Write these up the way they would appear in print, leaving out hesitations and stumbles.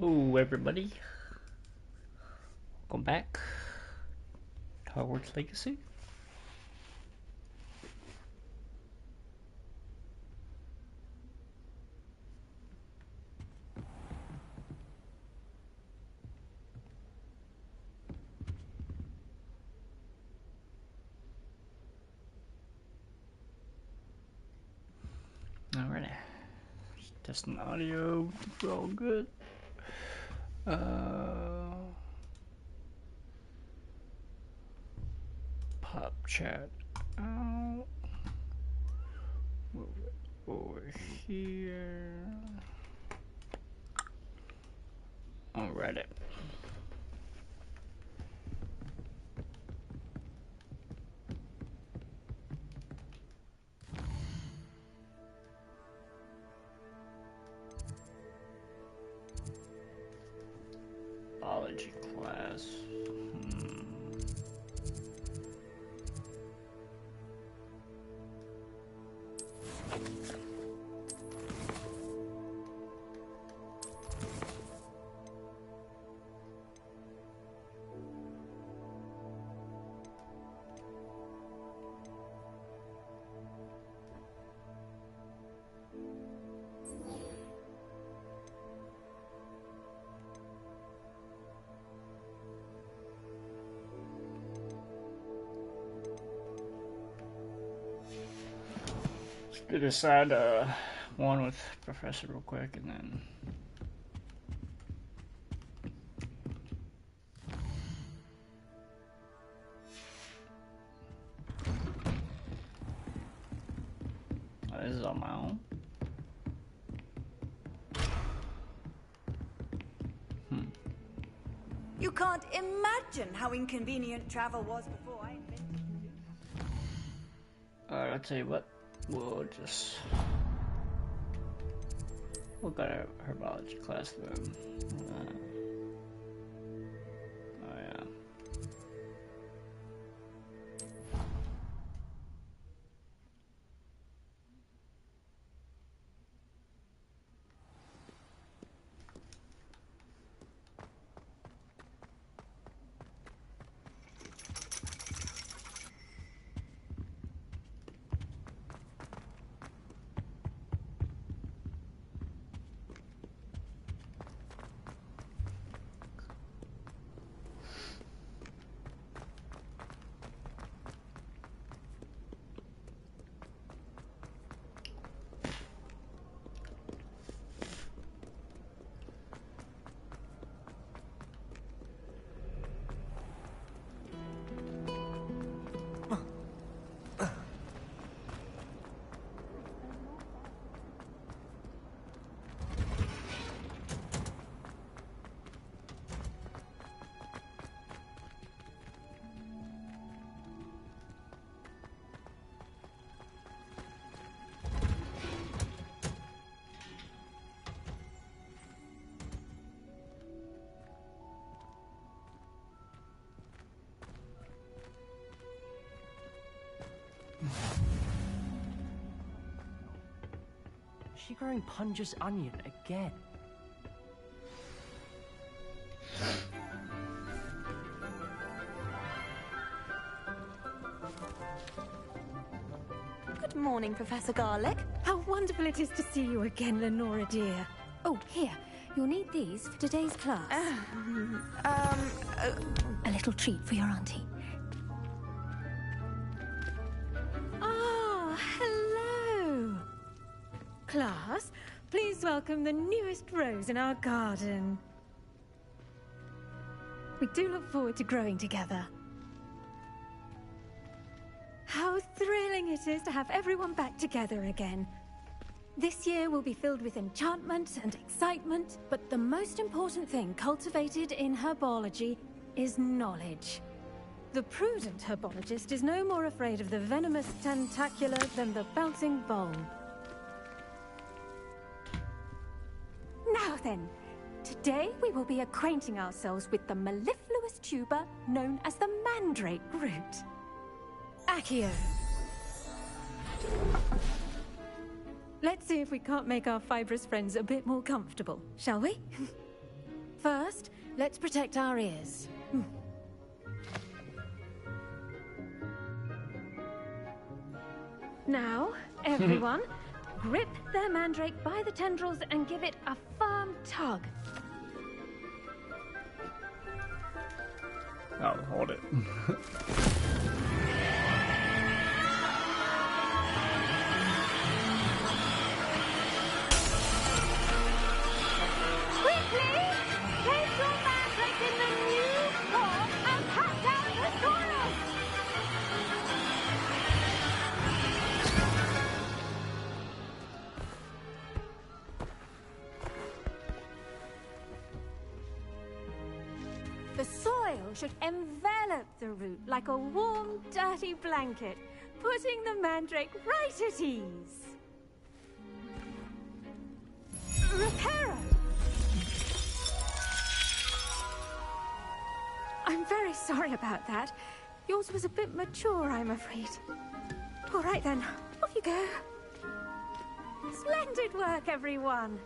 Hello, everybody. Welcome back to Hogwarts Legacy. Alrighty. Just testing audio. We're all good. Pop chat out. Move it over here. Alrighty. Biology class. To decide one with Professor real quick, and then this is on my own. You can't imagine how inconvenient travel was before I invented it. Alright, I'll tell you what. We'll go to her biology class then. Oh yeah. Is she growing Punja's onion again? Good morning, Professor Garlick. How wonderful it is to see you again, Lenora dear. Oh, here. You'll need these for today's class. A little treat for your auntie. Ah, hello. Class, please welcome the newest rose in our garden. We do look forward to growing together. How thrilling it is to have everyone back together again. This year will be filled with enchantment and excitement, but the most important thing cultivated in herbology is knowledge. The prudent herbologist is no more afraid of the venomous tentacula than the bouncing vole. Now then, today we will be acquainting ourselves with the mellifluous tuber known as the mandrake root. Accio. Let's see if we can't make our fibrous friends a bit more comfortable, shall we? First, let's protect our ears. Now, everyone, grip their mandrake by the tendrils and give it a firm tug. Oh, hold it. Quickly, place your mandrake in the new form and cut down the soil. The soil should envelop the root like a warm, dirty blanket, putting the mandrake right at ease. Reparo! I'm very sorry about that. Yours was a bit mature, I'm afraid. All right then, off you go. Splendid work, everyone.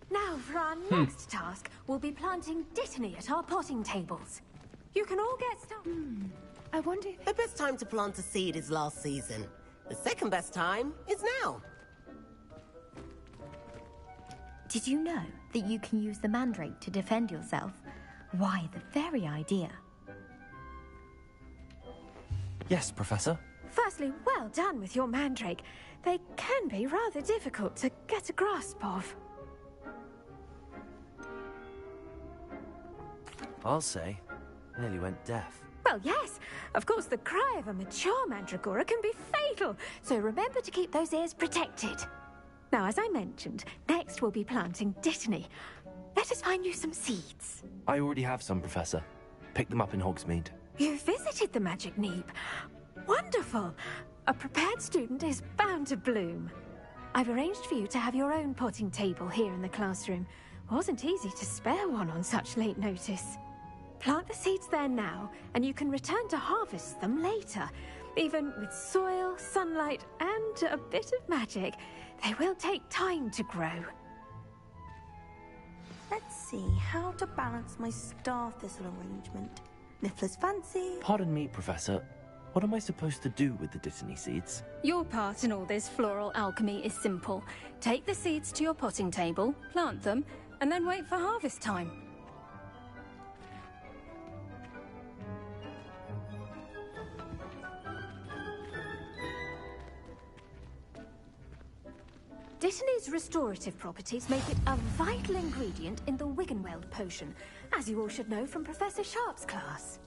Now, for our next task, we'll be planting Dittany at our potting tables. You can all get started. I wonder if... The best time to plant a seed is last season. The second best time is now. Did you know that you can use the mandrake to defend yourself? Why, the very idea. Yes, Professor. Firstly, well done with your mandrake. They can be rather difficult to get a grasp of. I'll say. Nearly went deaf. Well, yes. Of course, the cry of a mature mandragora can be fatal, so remember to keep those ears protected. Now, as I mentioned, next we'll be planting Dittany. Let us find you some seeds. I already have some, Professor. Picked them up in Hogsmeade. You visited the Magic Neep. Wonderful. A prepared student is bound to bloom. I've arranged for you to have your own potting table here in the classroom. Wasn't easy to spare one on such late notice. Plant the seeds there now, and you can return to harvest them later. Even with soil, sunlight, and a bit of magic, they will take time to grow. Let's see how to balance my star thistle arrangement. Niffler's fancy. Pardon me, Professor. What am I supposed to do with the Dittany seeds? Your part in all this floral alchemy is simple. Take the seeds to your potting table, plant them, and then wait for harvest time. Dittany's restorative properties make it a vital ingredient in the Wiggenweld potion, as you all should know from Professor Sharp's class.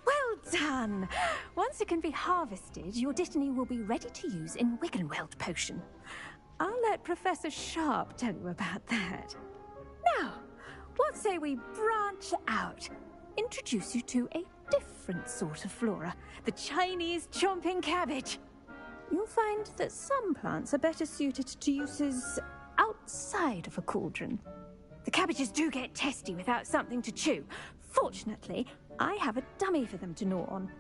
Well done! Once it can be harvested, your Dittany will be ready to use in Wiggenweld potion. I'll let Professor Sharp tell you about that. Now, what say we branch out? Introduce you to a different sort of flora, the Chinese chomping cabbage. You'll find that some plants are better suited to uses outside of a cauldron. The cabbages do get testy without something to chew. Fortunately, I have a dummy for them to gnaw on.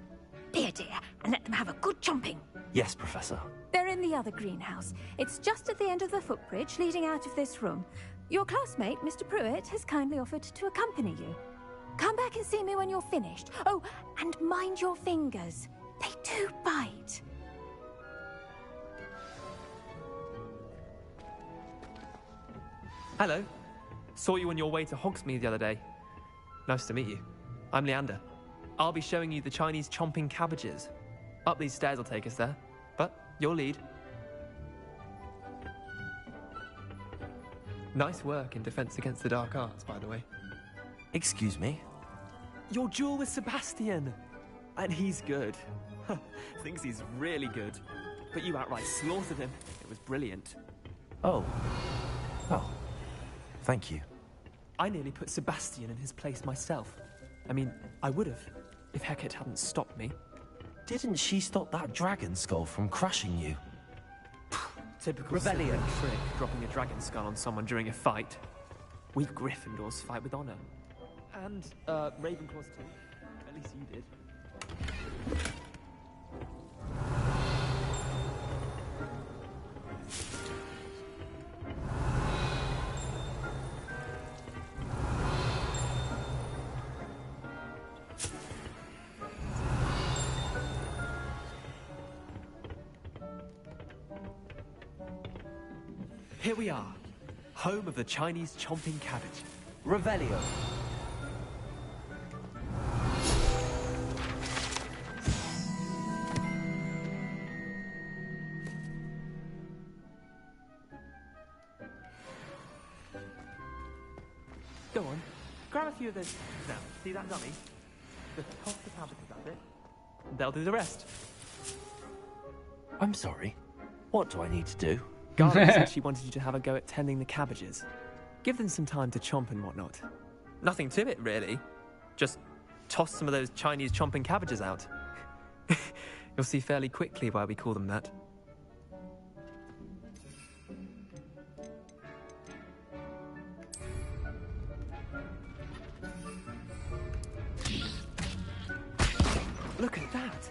Be a dear and let them have a good chomping. Yes, Professor. They're in the other greenhouse. It's just at the end of the footbridge leading out of this room. Your classmate, Mr. Pruitt, has kindly offered to accompany you. Come back and see me when you're finished. Oh, and mind your fingers. They do bite. Hello. Saw you on your way to Hogsmeade the other day. Nice to meet you. I'm Leander. I'll be showing you the Chinese chomping cabbages. Up these stairs will take us there, but your lead. Nice work in Defense Against the Dark Arts, by the way. Excuse me? Your duel with Sebastian! And he's good. Thinks he's really good. But you outright slaughtered him. It was brilliant. Oh. Well, thank you. I nearly put Sebastian in his place myself. I mean, I would have, if Hecate hadn't stopped me. Didn't she stop that dragon skull from crushing you? Typical Rebellion. trick, dropping a dragon skull on someone during a fight. We Gryffindors fight with honor. And, Ravenclaws too. At least you did. Here we are, home of the Chinese chomping cabbage. Revelio. Go on, grab a few of those. Now, see that dummy? Just toss the cabbages at it. They'll do the rest. I'm sorry. What do I need to do? Garlic said she wanted you to have a go at tending the cabbages. Give them some time to chomp and whatnot. Nothing to it, really. Just toss some of those Chinese chomping cabbages out. You'll see fairly quickly why we call them that. Look at that!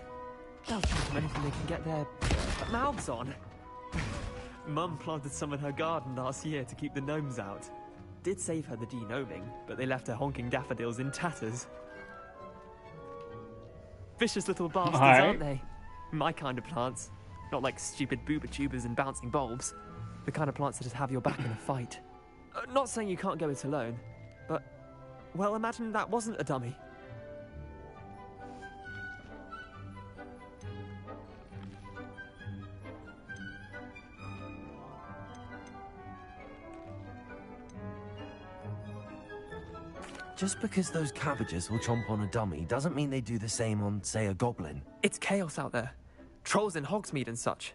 They'll chomp on anything they can get their mouths on. Mum planted some in her garden last year to keep the gnomes out. Did save her the de-gnoming, but they left her honking daffodils in tatters. Vicious little bastards, aren't they? My kind of plants. Not like stupid booba tubers and bouncing bulbs. The kind of plants that just have your back in a fight. Not saying you can't go it alone, but... well, imagine that wasn't a dummy. Just because those cabbages will chomp on a dummy doesn't mean they do the same on, say, a goblin. It's chaos out there. Trolls in Hogsmeade and such.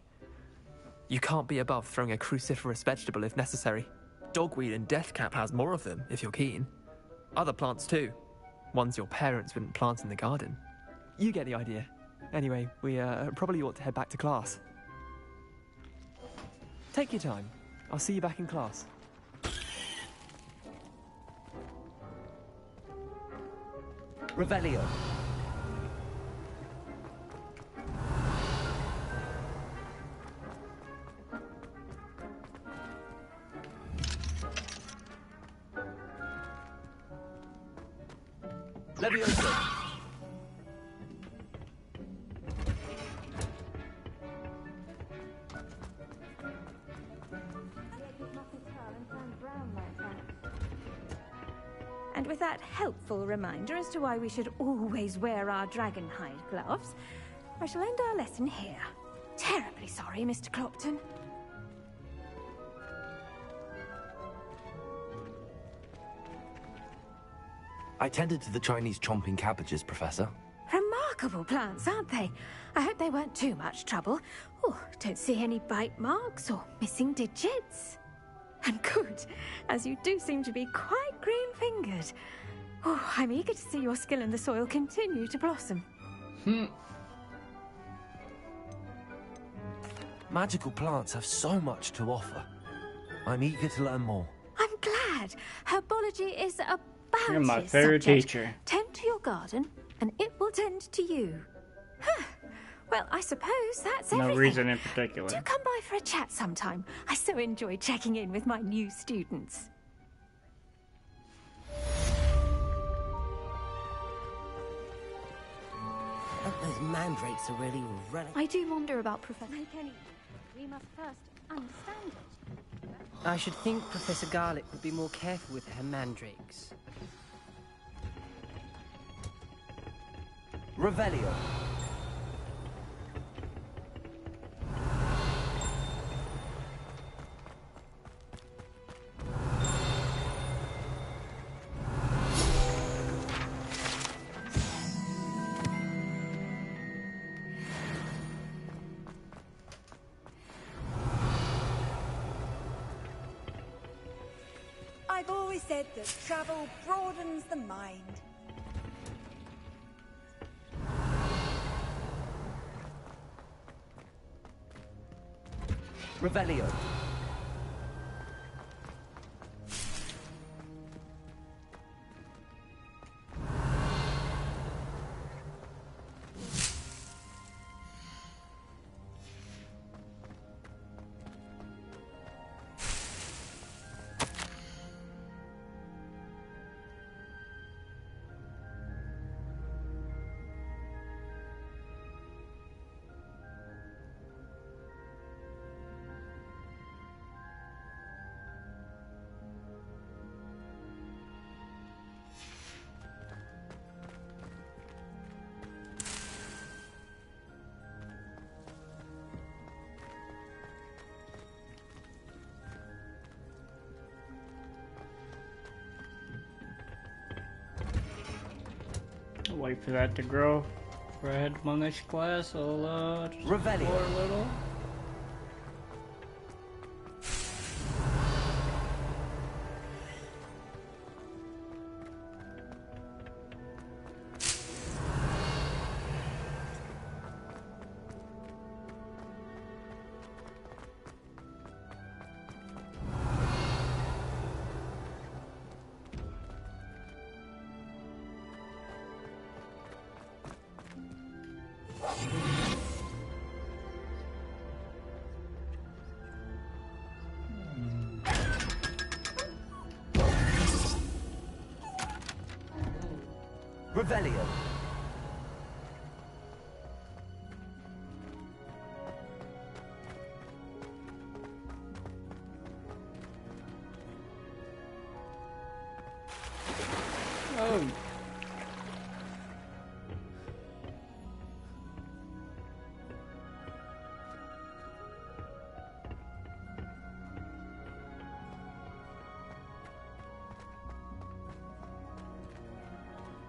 You can't be above throwing a cruciferous vegetable if necessary. Dogweed and deathcap has more of them, if you're keen. Other plants too. Ones your parents wouldn't plant in the garden. You get the idea. Anyway, we probably ought to head back to class. Take your time. I'll see you back in class. Revelio. Levioso. And with that helpful reminder as to why we should always wear our dragonhide gloves, I shall end our lesson here. Terribly sorry, Mr. Clopton. I tended to the Chinese chomping cabbages, Professor. Remarkable plants, aren't they? I hope they weren't too much trouble. Oh, don't see any bite marks or missing digits. And good, as you do seem to be quite green-fingered. Oh, I'm eager to see your skill in the soil continue to blossom. Magical plants have so much to offer. I'm eager to learn more. I'm glad. Herbology is a You're my bounteous favorite subject. teacher. Tend to your garden, and it will tend to you. Huh. Well, I suppose that's No everything. reason in particular. Do come by for a chat sometime. I so enjoy checking in with my new students. Those mandrakes are really running. I do wonder about Professor... We must first understand it. I should think Professor Garlick would be more careful with her mandrakes. Revelio. I've always said that travel broadens the mind. Revelio. So wait for that to grow. Before I head to my next class, I'll just Revelio. explore a little. Revelio. Oh.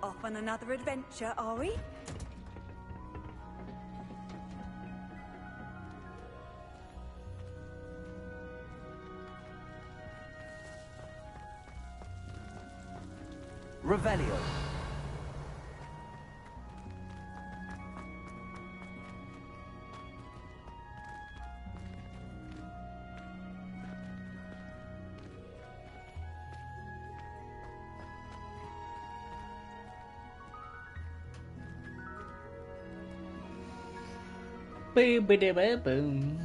Off on another adventure, are we? Revelio. Boom.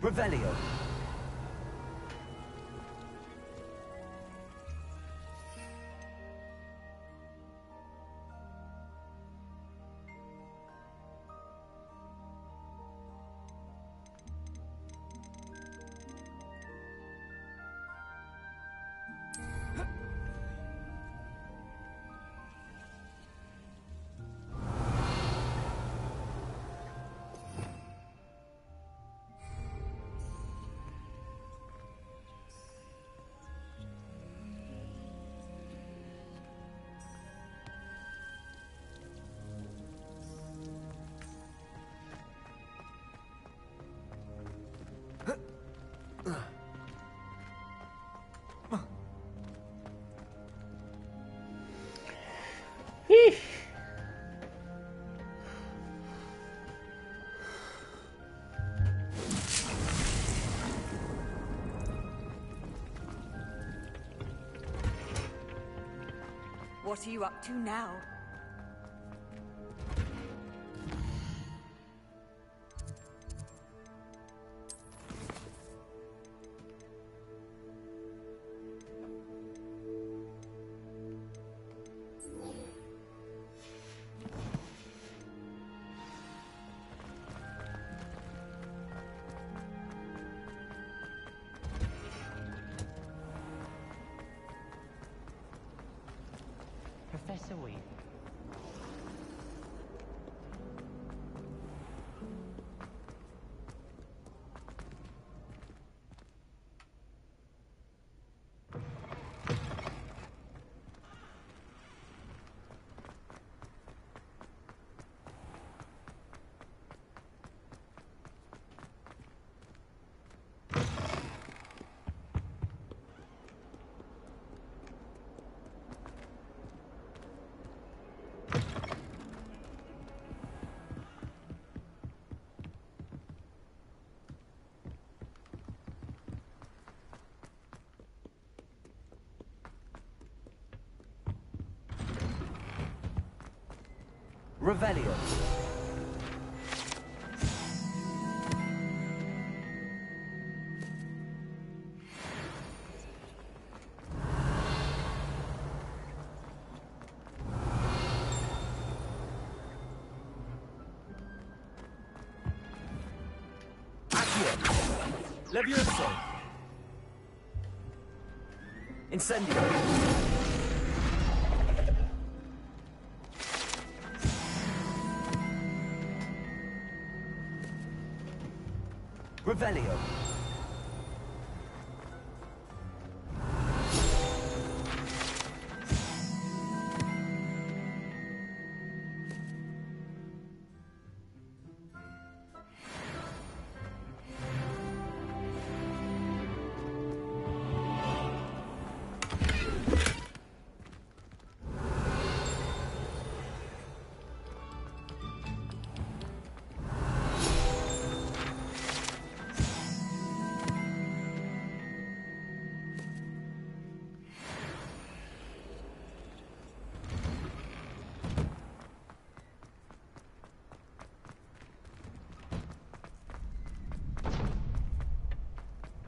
Revelio. Eesh. What are you up to now? Professor Weed. Revelio. Levioso. Incendio. Revelio.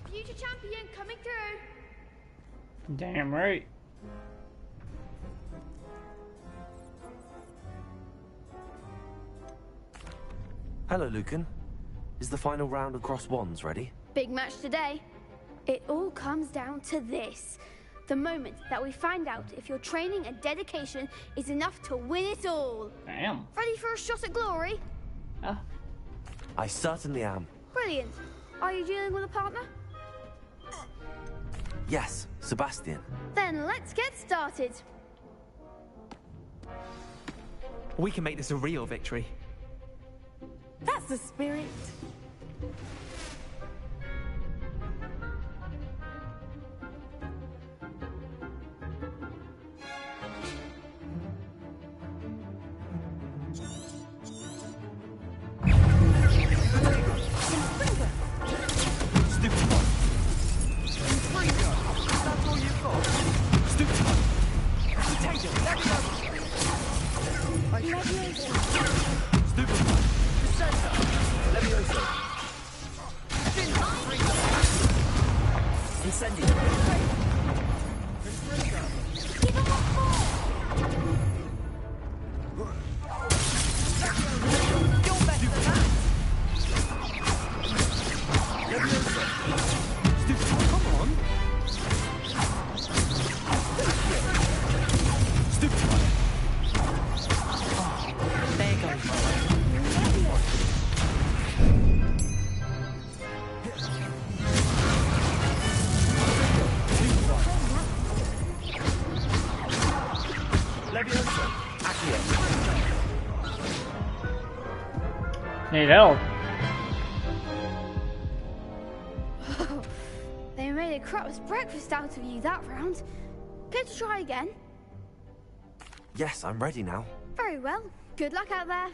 Future champion coming through. Damn right. Hello, Lucan. Is the final round of Cross Wands ready? Big match today. It all comes down to this. The moment that we find out if your training and dedication is enough to win it all. Damn. Ready for a shot at glory? I certainly am. Brilliant. Are you dealing with a partner? Yes, Sebastian. Then let's get started. We can make this a real victory. That's the spirit. Need help. They made a crap's breakfast out of you that round. Care to try again? Yes, I'm ready now. Very well. Good luck out there.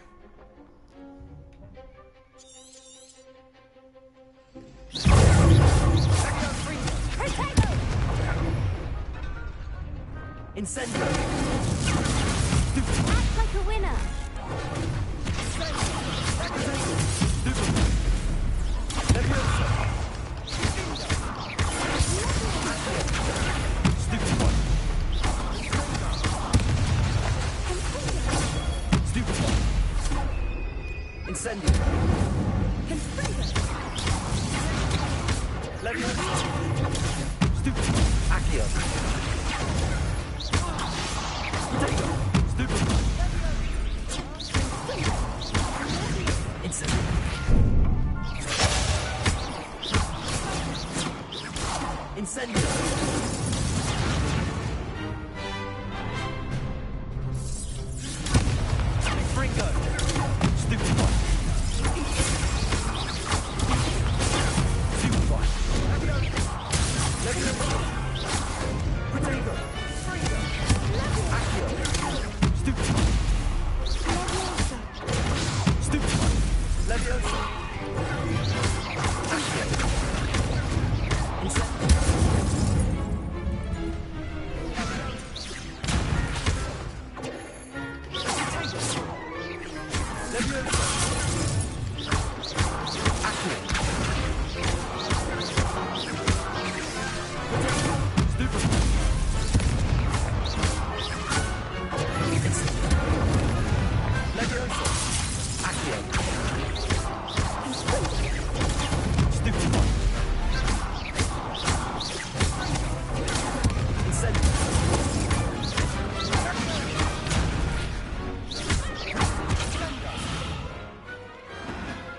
Incendio! Act like a winner. Incendio! Levioso! Accio! Potato!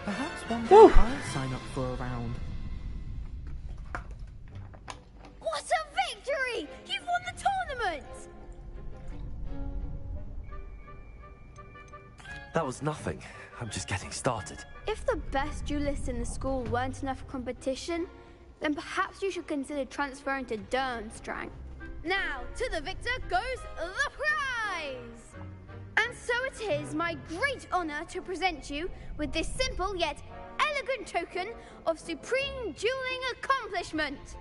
Perhaps one day I'll sign up for a round. What a victory! You've won the tournament! That was nothing. I'm just getting started. If the best duelists in the school weren't enough for competition, then perhaps you should consider transferring to Durmstrang. Now, to the victor goes the prize! And so it is my great honor to present you with this simple yet elegant token of supreme dueling accomplishment.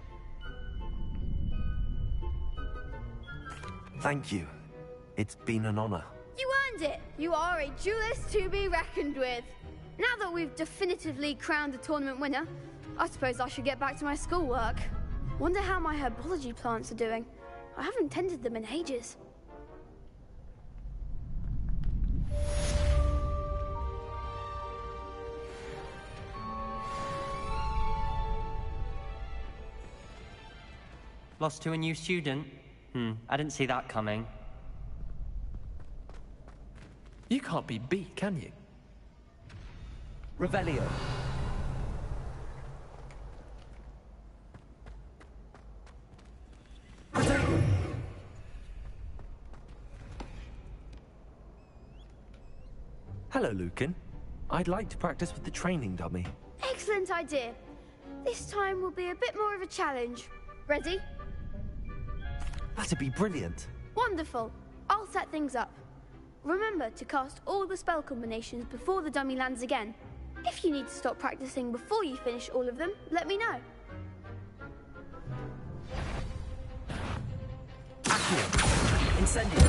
Thank you. It's been an honor. You earned it. You are a duelist to be reckoned with. Now that we've definitively crowned the tournament winner, I suppose I should get back to my schoolwork. Wonder how my herbology plants are doing. I haven't tended them in ages. Lost to a new student? I didn't see that coming. You can't be beat, can you? Revelio. Hello, Lucan. I'd like to practice with the training dummy. Excellent idea. This time will be a bit more of a challenge. Ready? That'd be brilliant. Wonderful. I'll set things up. Remember to cast all the spell combinations before the dummy lands again. If you need to stop practicing before you finish all of them, let me know. Accio. Incendio.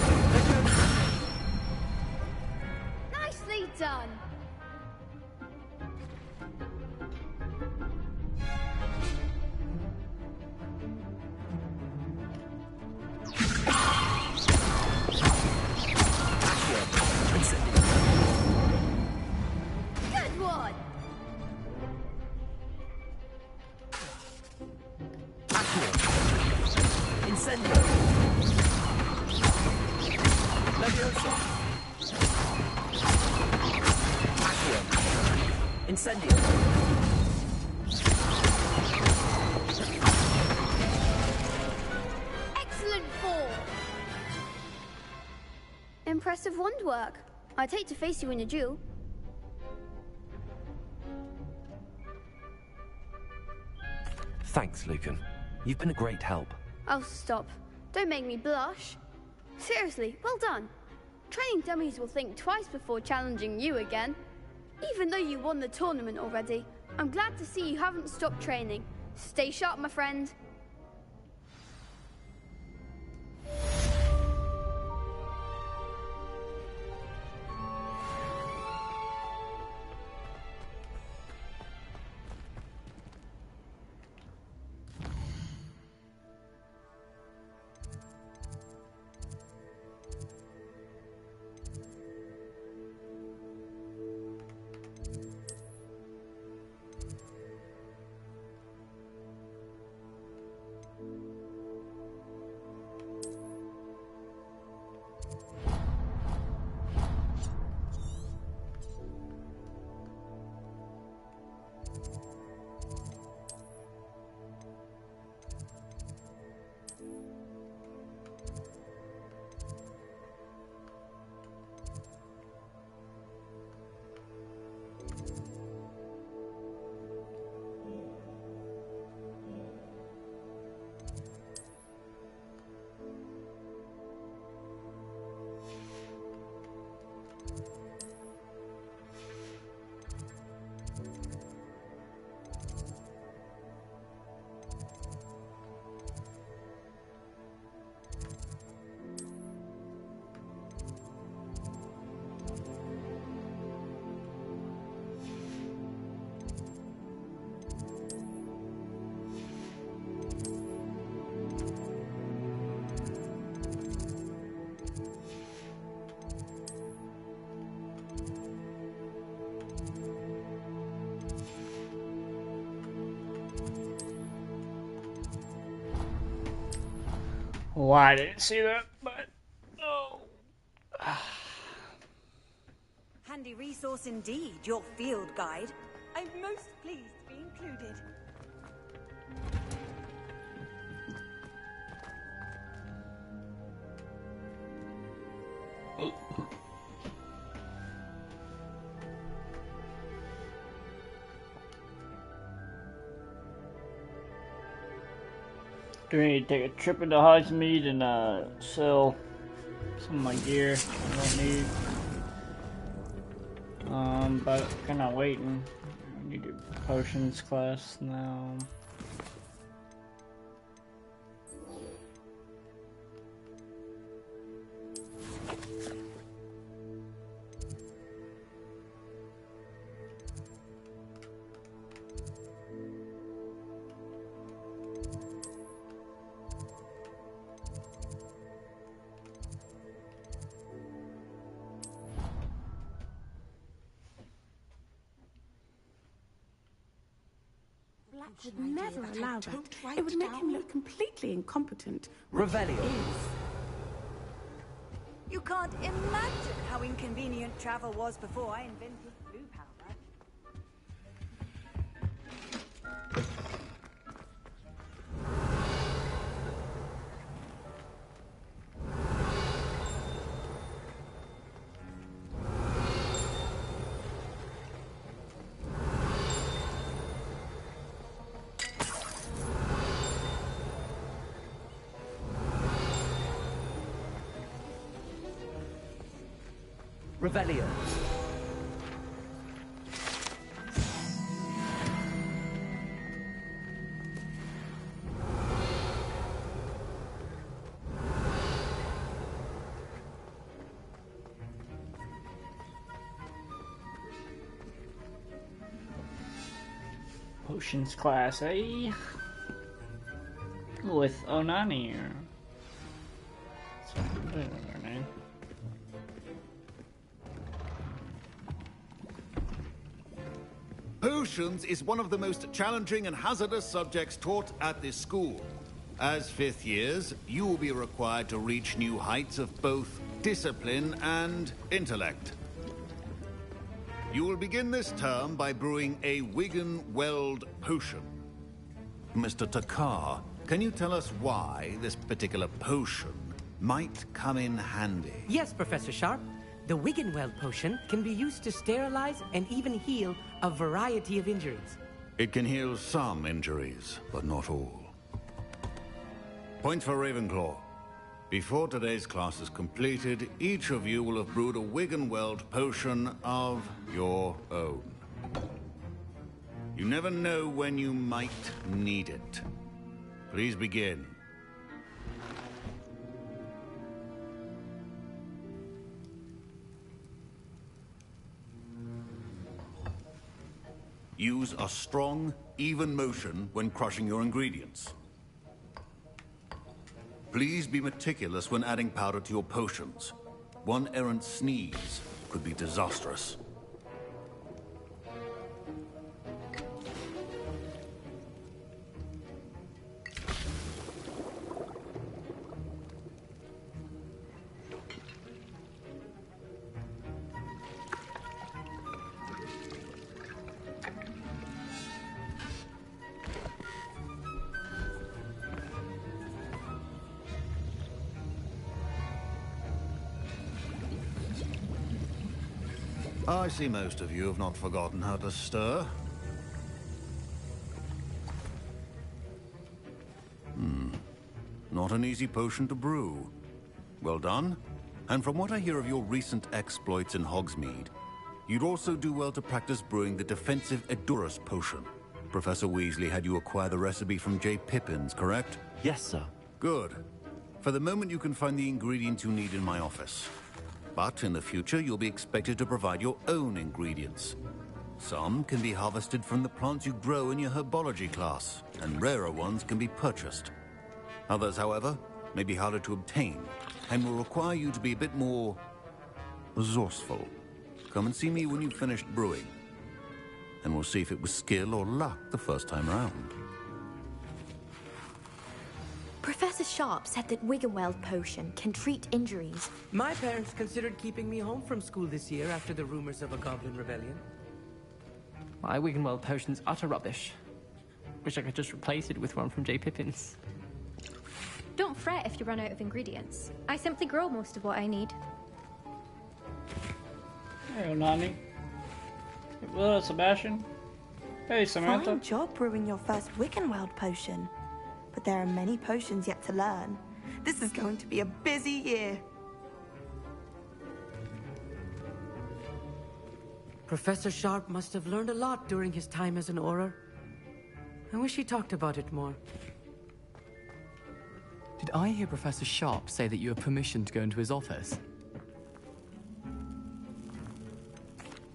Nicely done. Good one. Incendio. Leviosa. Accio. Incendio. Excellent form. Impressive wand work. I'd hate to face you in a duel. Thanks, Lucan. You've been a great help. Oh, stop. Don't make me blush. Seriously, well done. Training dummies will think twice before challenging you again. Even though you won the tournament already, I'm glad to see you haven't stopped training. Stay sharp, my friend. Well, I didn't see that, but oh. Handy resource indeed, your field guide. I'm most pleased to be included. Do we need to take a trip into Hogsmeade and sell some of my gear I don't need? But kind of waiting. I need to potions class now. Would never allow that. It would make him look completely incompetent. Revelio. You can't imagine how inconvenient travel was before I invented blue powder. Revelio. Potions class, eh? With Onani or something with her name. Potions is one of the most challenging and hazardous subjects taught at this school. As fifth years, you will be required to reach new heights of both discipline and intellect. You will begin this term by brewing a Wigan-Weld potion. Mr. Takar, can you tell us why this particular potion might come in handy? Yes, Professor Sharp. The Wigan-Weld potion can be used to sterilize and even heal a variety of injuries. It can heal some injuries, but not all. Point for Ravenclaw. Before today's class is completed, each of you will have brewed a Wigan-Weld potion of your own. You never know when you might need it. Please begin. Use a strong, even motion when crushing your ingredients. Please be meticulous when adding powder to your potions. One errant sneeze could be disastrous. I see most of you have not forgotten how to stir. Not an easy potion to brew. Well done. And from what I hear of your recent exploits in Hogsmeade, you'd also do well to practice brewing the defensive Edurus potion. Professor Weasley had you acquire the recipe from J. Pippins, correct? Yes, sir. Good. For the moment, you can find the ingredients you need in my office. But in the future, you'll be expected to provide your own ingredients. Some can be harvested from the plants you grow in your herbology class, and rarer ones can be purchased. Others, however, may be harder to obtain, and will require you to be a bit more resourceful. Come and see me when you've finished brewing, and we'll see if it was skill or luck the first time round. Professor Sharp said that Wiggenweld potion can treat injuries. My parents considered keeping me home from school this year after the rumors of a goblin rebellion. My Wiggenweld potion's utter rubbish. Wish I could just replace it with one from J. Pippin's. Don't fret if you run out of ingredients. I simply grow most of what I need. Hey, Nani. Hello, Sebastian. Hey, Samantha. Fine job brewing your first Wiggenweld potion. But there are many potions yet to learn. This is going to be a busy year. Professor Sharp must have learned a lot during his time as an Auror. I wish he talked about it more. Did I hear Professor Sharp say that you have permission to go into his office?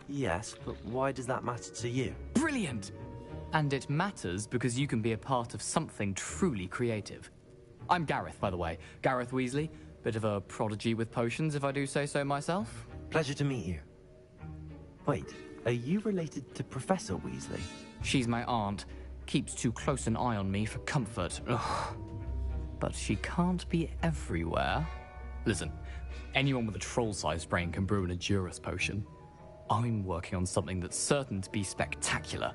Yes, but why does that matter to you? Brilliant! And it matters because you can be a part of something truly creative. I'm Gareth, by the way. Gareth Weasley. Bit of a prodigy with potions, if I do say so myself. Pleasure to meet you. Wait, are you related to Professor Weasley? She's my aunt. Keeps too close an eye on me for comfort. Ugh. But she can't be everywhere. Listen, anyone with a troll-sized brain can brew an Edurus potion. I'm working on something that's certain to be spectacular.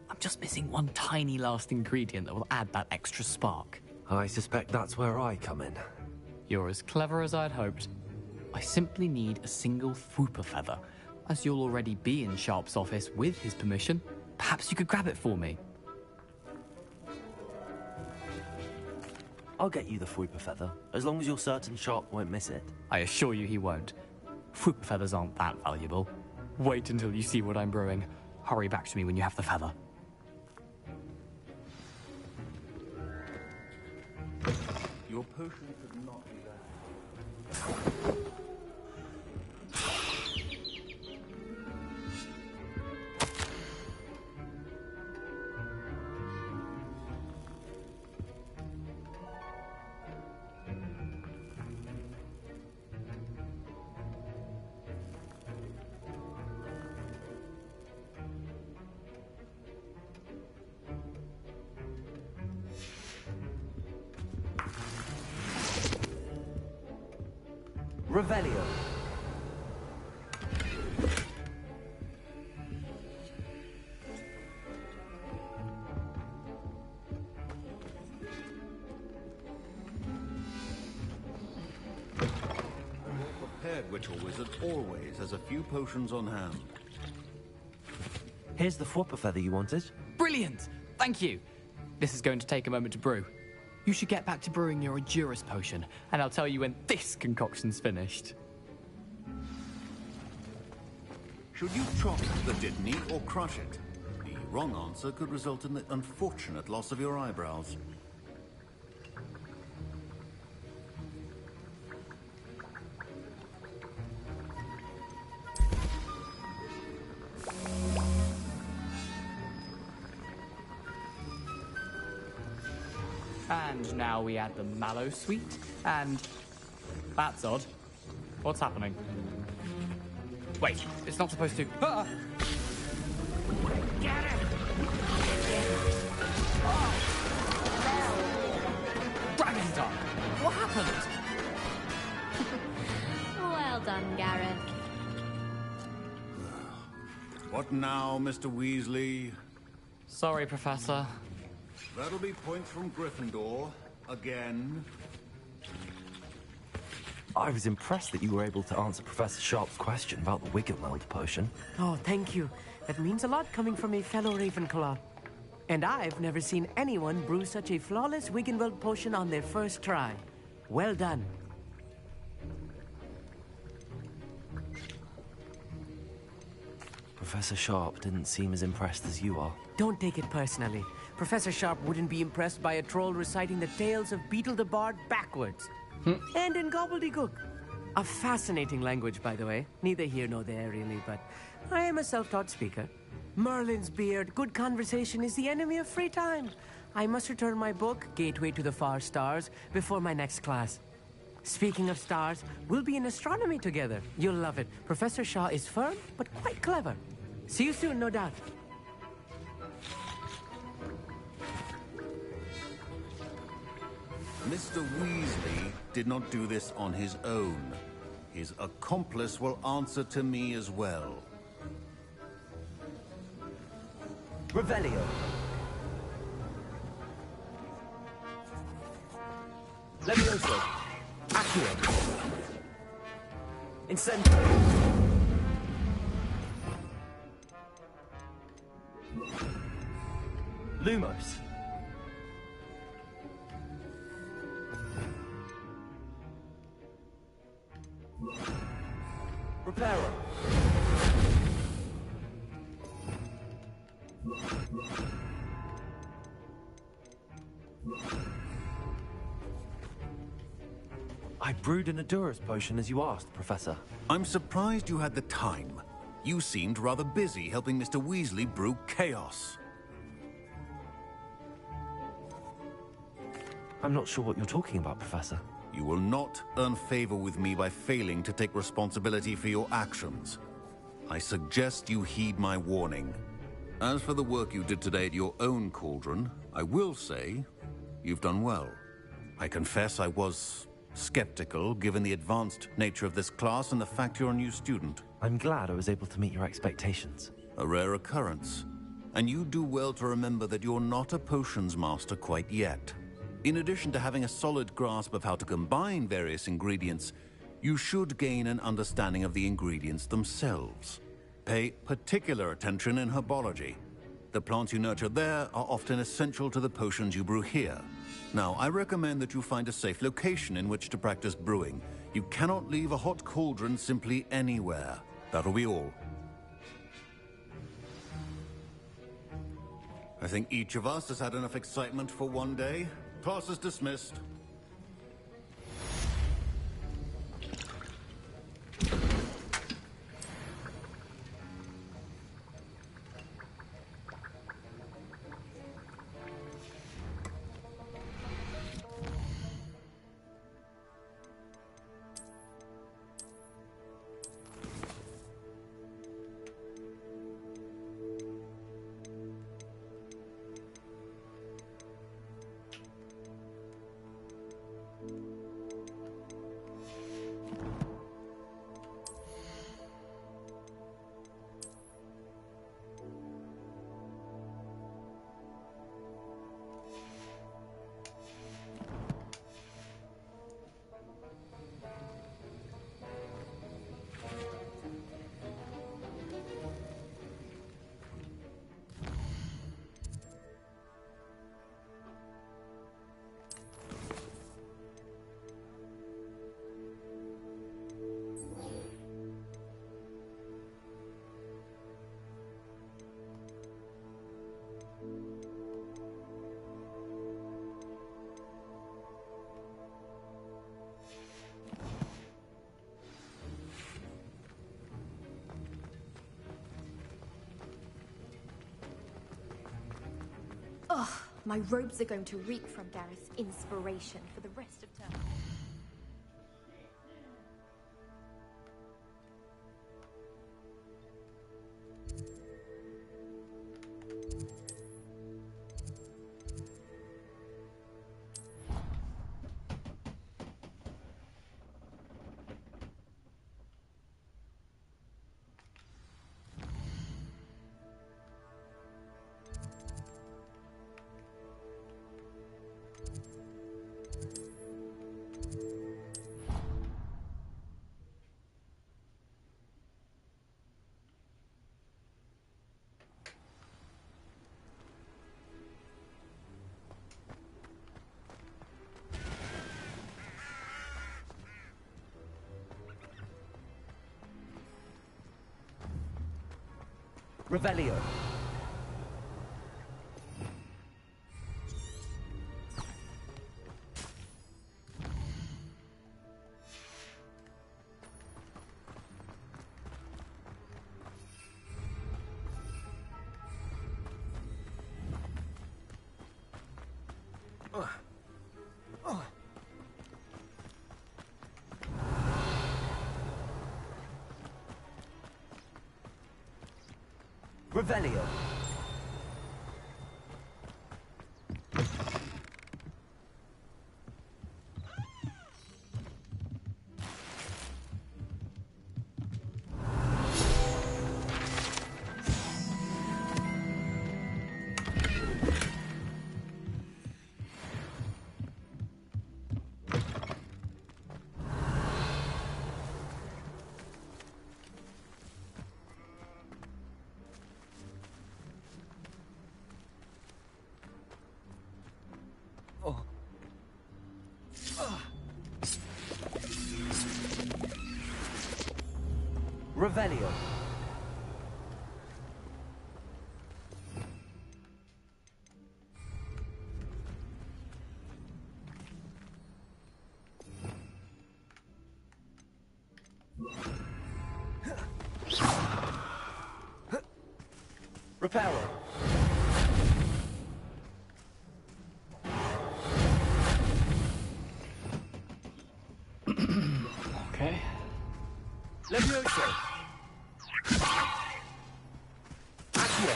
I'm just missing one tiny last ingredient that will add that extra spark. I suspect that's where I come in. You're as clever as I'd hoped. I simply need a single Fwooper feather. As you'll already be in Sharp's office with his permission, perhaps you could grab it for me. I'll get you the Fwooper feather, as long as you're certain Sharp won't miss it. I assure you he won't. Fwooper feathers aren't that valuable. Wait until you see what I'm brewing. Hurry back to me when you have the feather. Your potion could not be there. Revelio. Prepared Witcher Wizard always has a few potions on hand. Here's the Fwooper feather you wanted. Brilliant! Thank you! This is going to take a moment to brew. You should get back to brewing your Edurus potion, and I'll tell you when this concoction's finished. Should you chop the Dittany or crush it? The wrong answer could result in the unfortunate loss of your eyebrows. And now we add the mallow sweet, and... That's odd. What's happening? Wait, it's not supposed to... Ah! Get it! Dragon's Tongue! What happened? Well done, Gareth. What now, Mr. Weasley? Sorry, Professor. That'll be points from Gryffindor. Again. I was impressed that you were able to answer Professor Sharp's question about the Wiggenweld potion. Oh, thank you. That means a lot coming from a fellow Ravenclaw. And I've never seen anyone brew such a flawless Wiggenweld potion on their first try. Well done. Professor Sharp didn't seem as impressed as you are. Don't take it personally. Professor Sharp wouldn't be impressed by a troll reciting the tales of Beetle the Bard backwards. And in gobbledygook. A fascinating language, by the way. Neither here nor there, really, but I am a self-taught speaker. Merlin's beard, good conversation is the enemy of free time. I must return my book, Gateway to the Far Stars, before my next class. Speaking of stars, we'll be in astronomy together. You'll love it. Professor Shaw is firm, but quite clever. See you soon, no doubt. Mr. Weasley did not do this on his own. His accomplice will answer to me as well. Revelio. Levioso. Accio. Incento. Lumos. Reparo. I brewed an Adurus potion as you asked, Professor. I'm surprised you had the time. You seemed rather busy helping Mr. Weasley brew chaos. I'm not sure what you're talking about, Professor. You will not earn favor with me by failing to take responsibility for your actions. I suggest you heed my warning. As for the work you did today at your own cauldron, I will say you've done well. I confess I was skeptical, given the advanced nature of this class and the fact you're a new student. I'm glad I was able to meet your expectations. A rare occurrence. And you do well to remember that you're not a potions master quite yet. In addition to having a solid grasp of how to combine various ingredients, you should gain an understanding of the ingredients themselves. Pay particular attention in herbology. The plants you nurture there are often essential to the potions you brew here. Now, I recommend that you find a safe location in which to practice brewing. You cannot leave a hot cauldron simply anywhere. That'll be all. I think each of us has had enough excitement for one day. Class is dismissed. Ugh, my robes are going to reek from Gareth's inspiration for the rest of term. Revelio. Revelio. Revelio. Reparo. Okay. Levioso. Accio.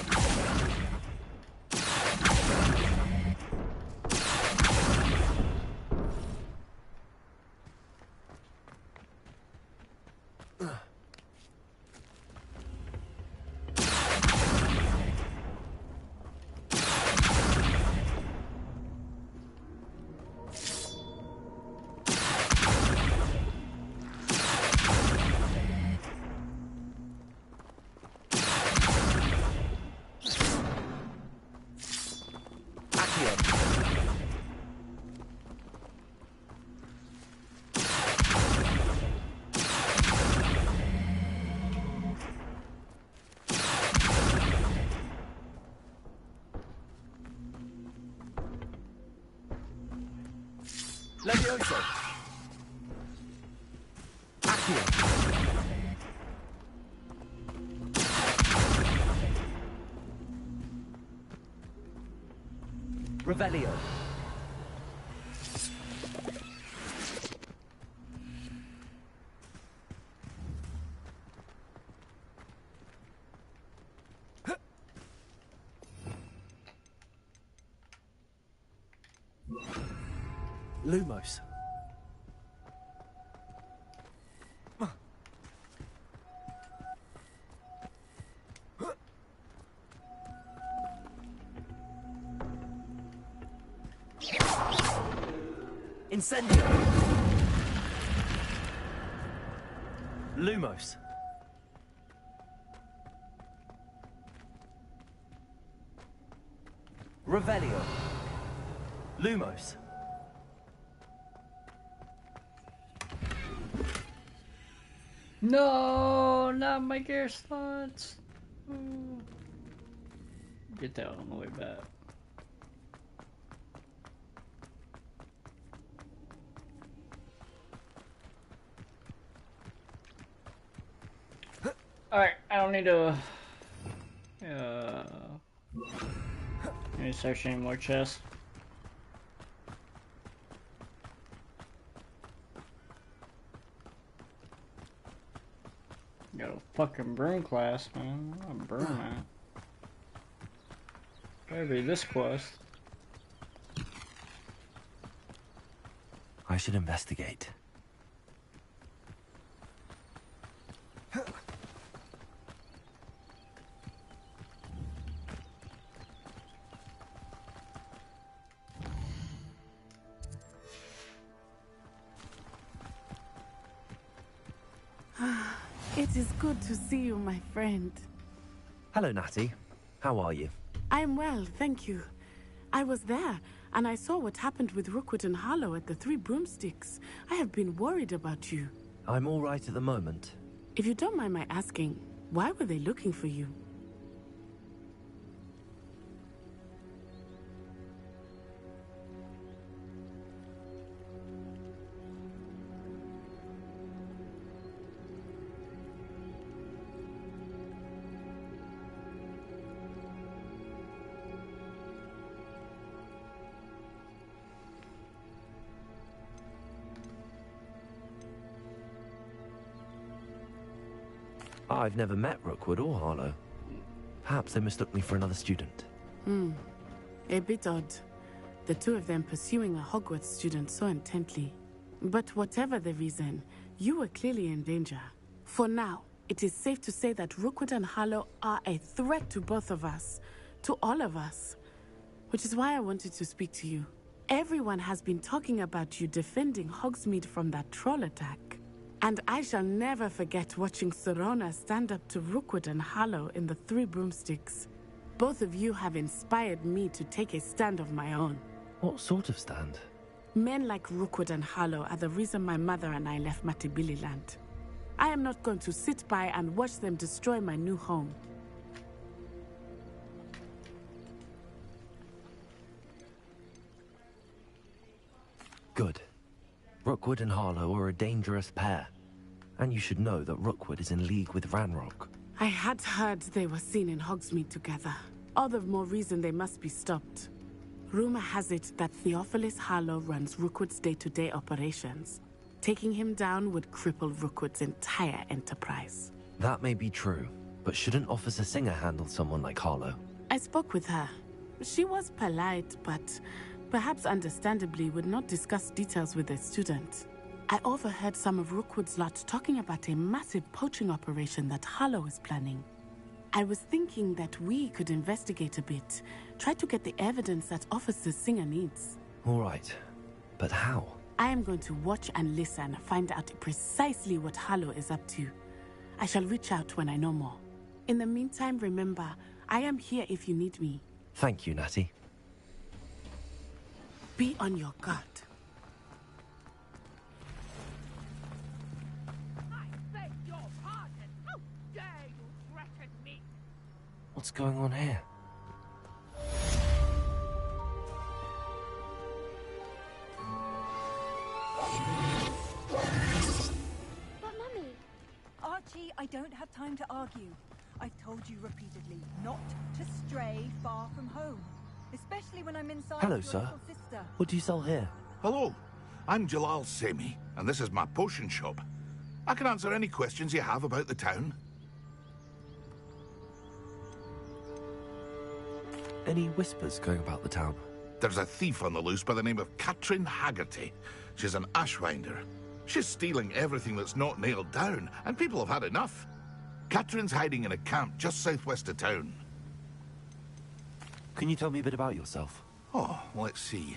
Levioso. Accio. Revelio. Lumos. Incendio. Lumos. Revelio. Lumos. No, not my gear slots. Ooh. Get that on the way back. Alright, I don't need to search any more chests. Got a fucking broom class, man. I'm a broom, man. Gotta be this quest. I should investigate. It is good to see you, my friend. Hello, Natty. How are you? I'm well, thank you. I was there, and I saw what happened with Rookwood and Harlow at the Three Broomsticks. I have been worried about you. I'm all right at the moment. If you don't mind my asking, why were they looking for you? I've never met Rookwood or Harlow. Perhaps they mistook me for another student. A bit odd. The two of them pursuing a Hogwarts student so intently. But whatever the reason, you were clearly in danger. For now, it is safe to say that Rookwood and Harlow are a threat to both of us. To all of us. Which is why I wanted to speak to you. Everyone has been talking about you defending Hogsmeade from that troll attack. And I shall never forget watching Serona stand up to Rookwood and Harlow in the Three Broomsticks. Both of you have inspired me to take a stand of my own. What sort of stand? Men like Rookwood and Harlow are the reason my mother and I left Matibili land. I am not going to sit by and watch them destroy my new home. Good. Rookwood and Harlow are a dangerous pair. And you should know that Rookwood is in league with Ranrock. I had heard they were seen in Hogsmeade together. All the more reason they must be stopped. Rumor has it that Theophilus Harlow runs Rookwood's day-to-day operations. Taking him down would cripple Rookwood's entire enterprise. That may be true, but shouldn't Officer Singer handle someone like Harlow? I spoke with her. She was polite, but perhaps understandably would not discuss details with a student. I overheard some of Rookwood's lot talking about a massive poaching operation that Harlow is planning. I was thinking that we could investigate a bit, try to get the evidence that Officer Singer needs. All right, but how? I am going to watch and listen, find out precisely what Harlow is up to. I shall reach out when I know more. In the meantime, remember, I am here if you need me. Thank you, Natty. Be on your guard. What's going on here? But Mummy... Archie, I don't have time to argue. I've told you repeatedly not to stray far from home. Especially when I'm inside Hello, your sir. little sister. What do you sell here? Hello, I'm Jalal Semi, and this is my potion shop. I can answer any questions you have about the town. Any whispers going about the town? There's a thief on the loose by the name of Katrin Haggerty. She's an ashwinder. She's stealing everything that's not nailed down, and people have had enough. Katrin's hiding in a camp just southwest of town. Can you tell me a bit about yourself? Oh, let's see.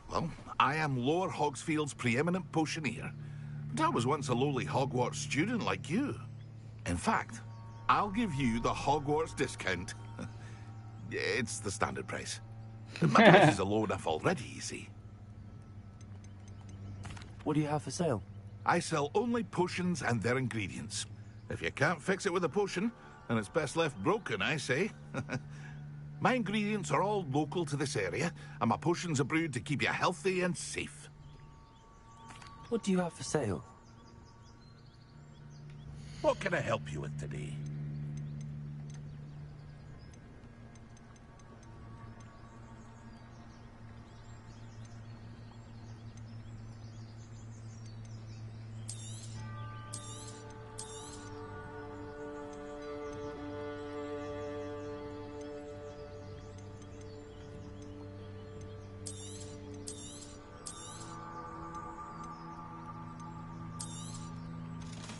Well, I am Lower Hogsfield's preeminent potioneer, but I was once a lowly Hogwarts student like you. In fact, I'll give you the Hogwarts discount. It's the standard price. My prices are low enough already, you see. What do you have for sale? I sell only potions and their ingredients. If you can't fix it with a potion, then it's best left broken, I say. My ingredients are all local to this area, and my potions are brewed to keep you healthy and safe. What do you have for sale? What can I help you with today?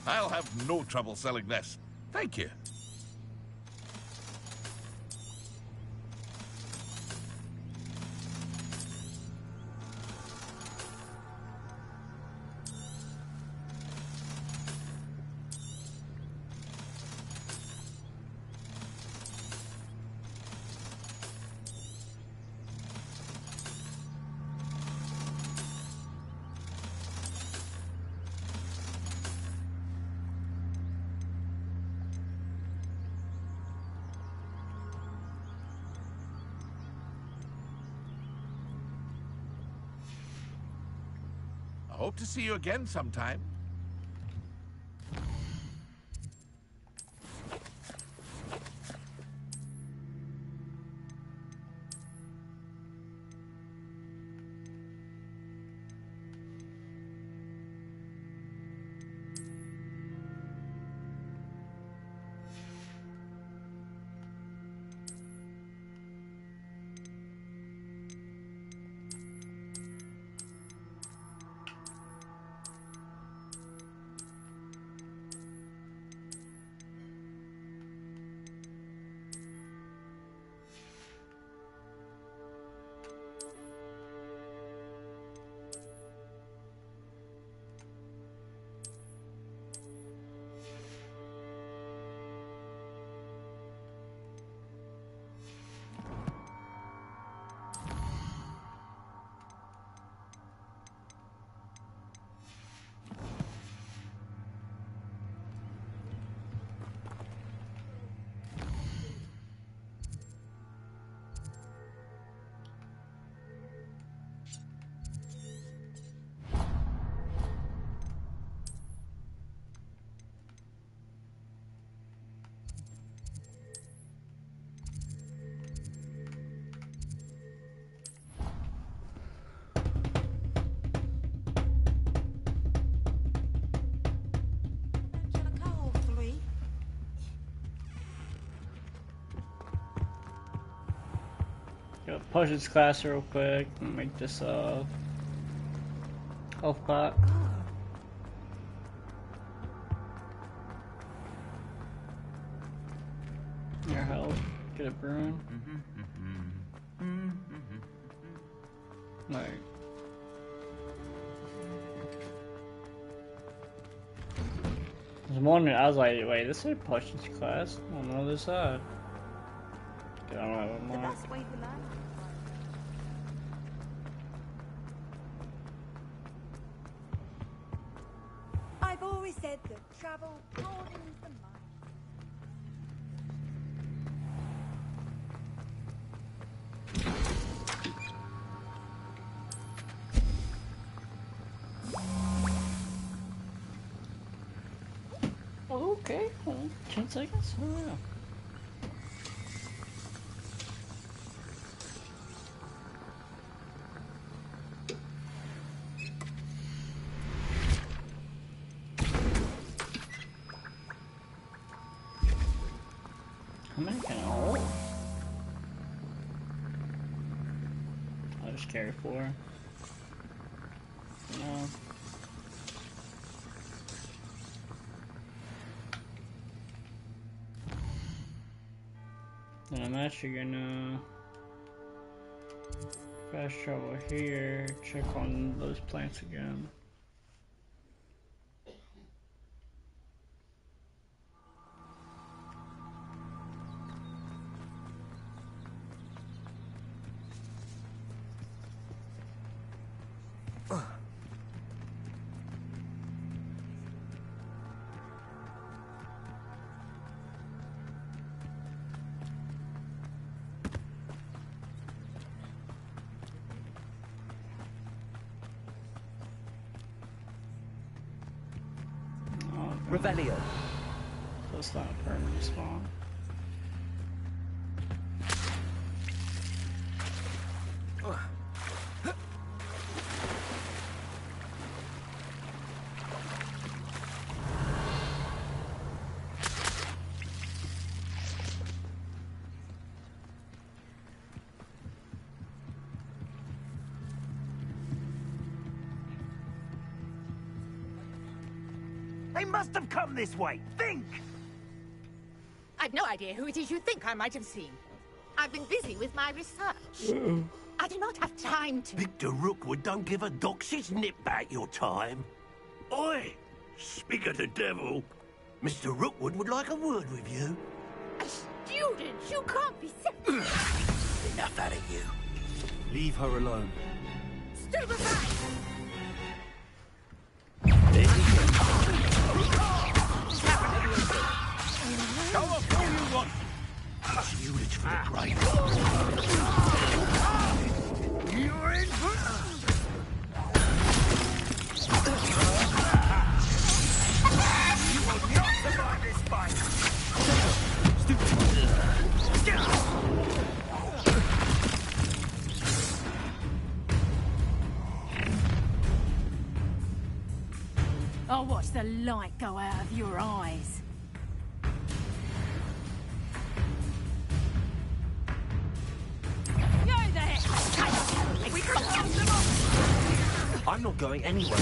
I'll have no trouble selling this. Thank you. I hope to see you again sometime. Go potions class real quick and make this health pot. Your health. Get a brewing. Right. I was wondering, I was like, wait, this is a potions class on the other side. I don't have a mark. I've always said that travel broadens the mind. Okay, well, 10 seconds? Oh, yeah. How many can I hold? I'll just carry 4. No. And I'm actually gonna fast travel here, check on those plants again. Revelio. So it's not a permanent spawn. They must have come this way. Think! I've no idea who it is you think I might have seen. I've been busy with my research. I do not have time to... Victor Rookwood don't give a doxy's nip back your time. Oi! Speak of the devil. Mr. Rookwood would like a word with you. A student? You can't be serious. Enough out of you. Leave her alone. Stupefy! Go off all you want. It's you that's for the grave. You're in for... You will not survive this fight. I'll watch the light go out of your eyes. I'm not going anywhere.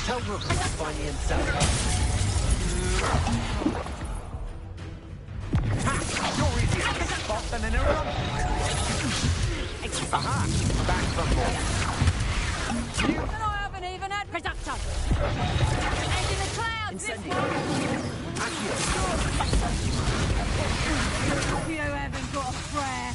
Tell Rook to find me himself. You're easier to spot than an eruption. Aha! Back from more. And I haven't even had production. End in the clouds. You haven't got a prayer.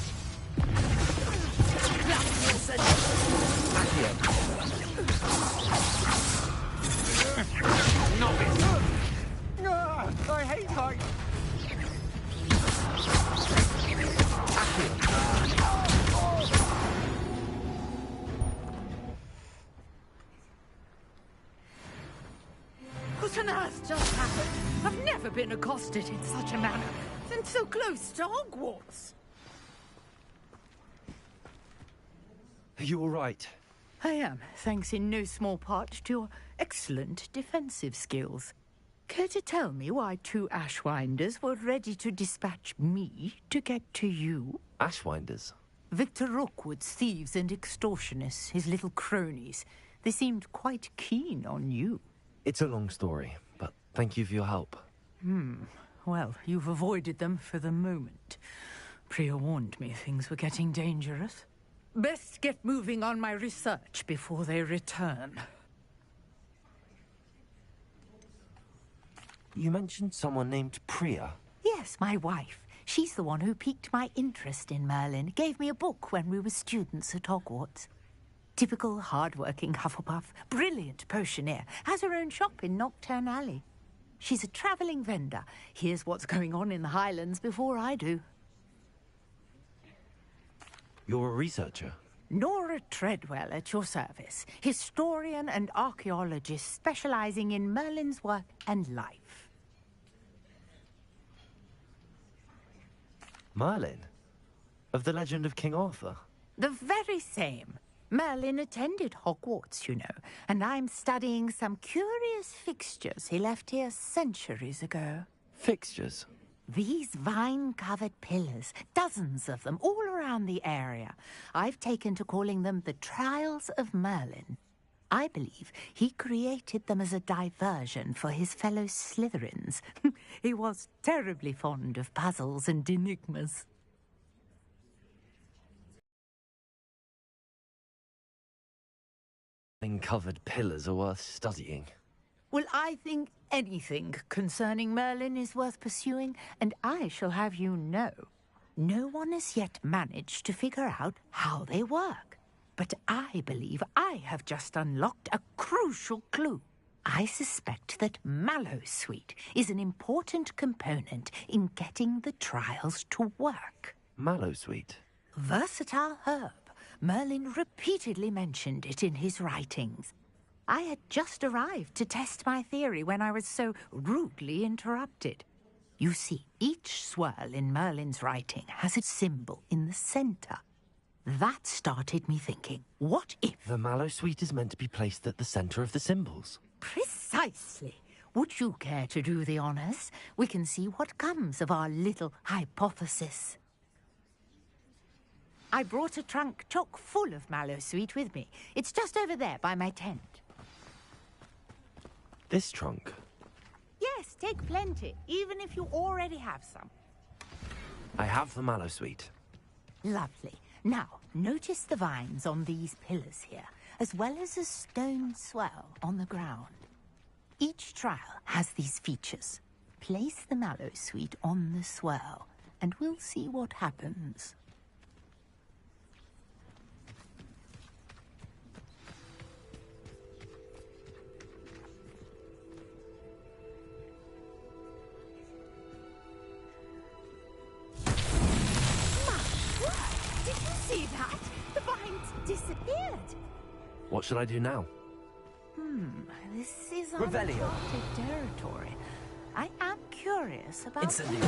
I hate heights. on earth just happened? I've never been accosted in such a manner, and so close to Hogwarts. Are you all right? I am, thanks in no small part to your excellent defensive skills. Care to tell me why 2 Ashwinders were ready to dispatch me to get to you? Ashwinders? Victor Rookwood's thieves and extortionists, his little cronies. They seemed quite keen on you. It's a long story, but thank you for your help. Well, you've avoided them for the moment. Priya warned me things were getting dangerous. Best get moving on my research before they return. You mentioned someone named Priya. Yes, my wife. She's the one who piqued my interest in Merlin. Gave me a book when we were students at Hogwarts. Typical hard-working Hufflepuff, brilliant potioneer, has her own shop in Knockturn Alley. She's a travelling vendor. Hears what's going on in the Highlands before I do. You're a researcher? Nora Treadwell at your service. Historian and archaeologist specialising in Merlin's work and life. Merlin? Of the legend of King Arthur? The very same. Merlin attended Hogwarts, you know, and I'm studying some curious fixtures he left here centuries ago. Fixtures? These vine-covered pillars, dozens of them, all around the area. I've taken to calling them the Trials of Merlin. I believe he created them as a diversion for his fellow Slytherins. He was terribly fond of puzzles and enigmas. Vine-covered pillars are worth studying. Well, I think anything concerning Merlin is worth pursuing, and I shall have you know, no one has yet managed to figure out how they work. But I believe I have just unlocked a crucial clue. I suspect that Mallowsweet is an important component in getting the trials to work. Mallowsweet? Versatile herb. Merlin repeatedly mentioned it in his writings. I had just arrived to test my theory when I was so rudely interrupted. You see, each swirl in Merlin's writing has a symbol in the center. That started me thinking, what if... The Mallowsweet is meant to be placed at the center of the symbols. Precisely. Would you care to do the honors? We can see what comes of our little hypothesis. I brought a trunk chock full of Mallowsweet with me. It's just over there by my tent. This trunk? Yes, take plenty, even if you already have some. I have the Mallowsweet. Lovely. Now, notice the vines on these pillars here, as well as a stone swell on the ground. Each trial has these features. Place the Mallowsweet on the swell, and we'll see what happens. See that? The vines disappeared. What should I do now? This is Revelio. uncharted territory. I am curious about Incendio.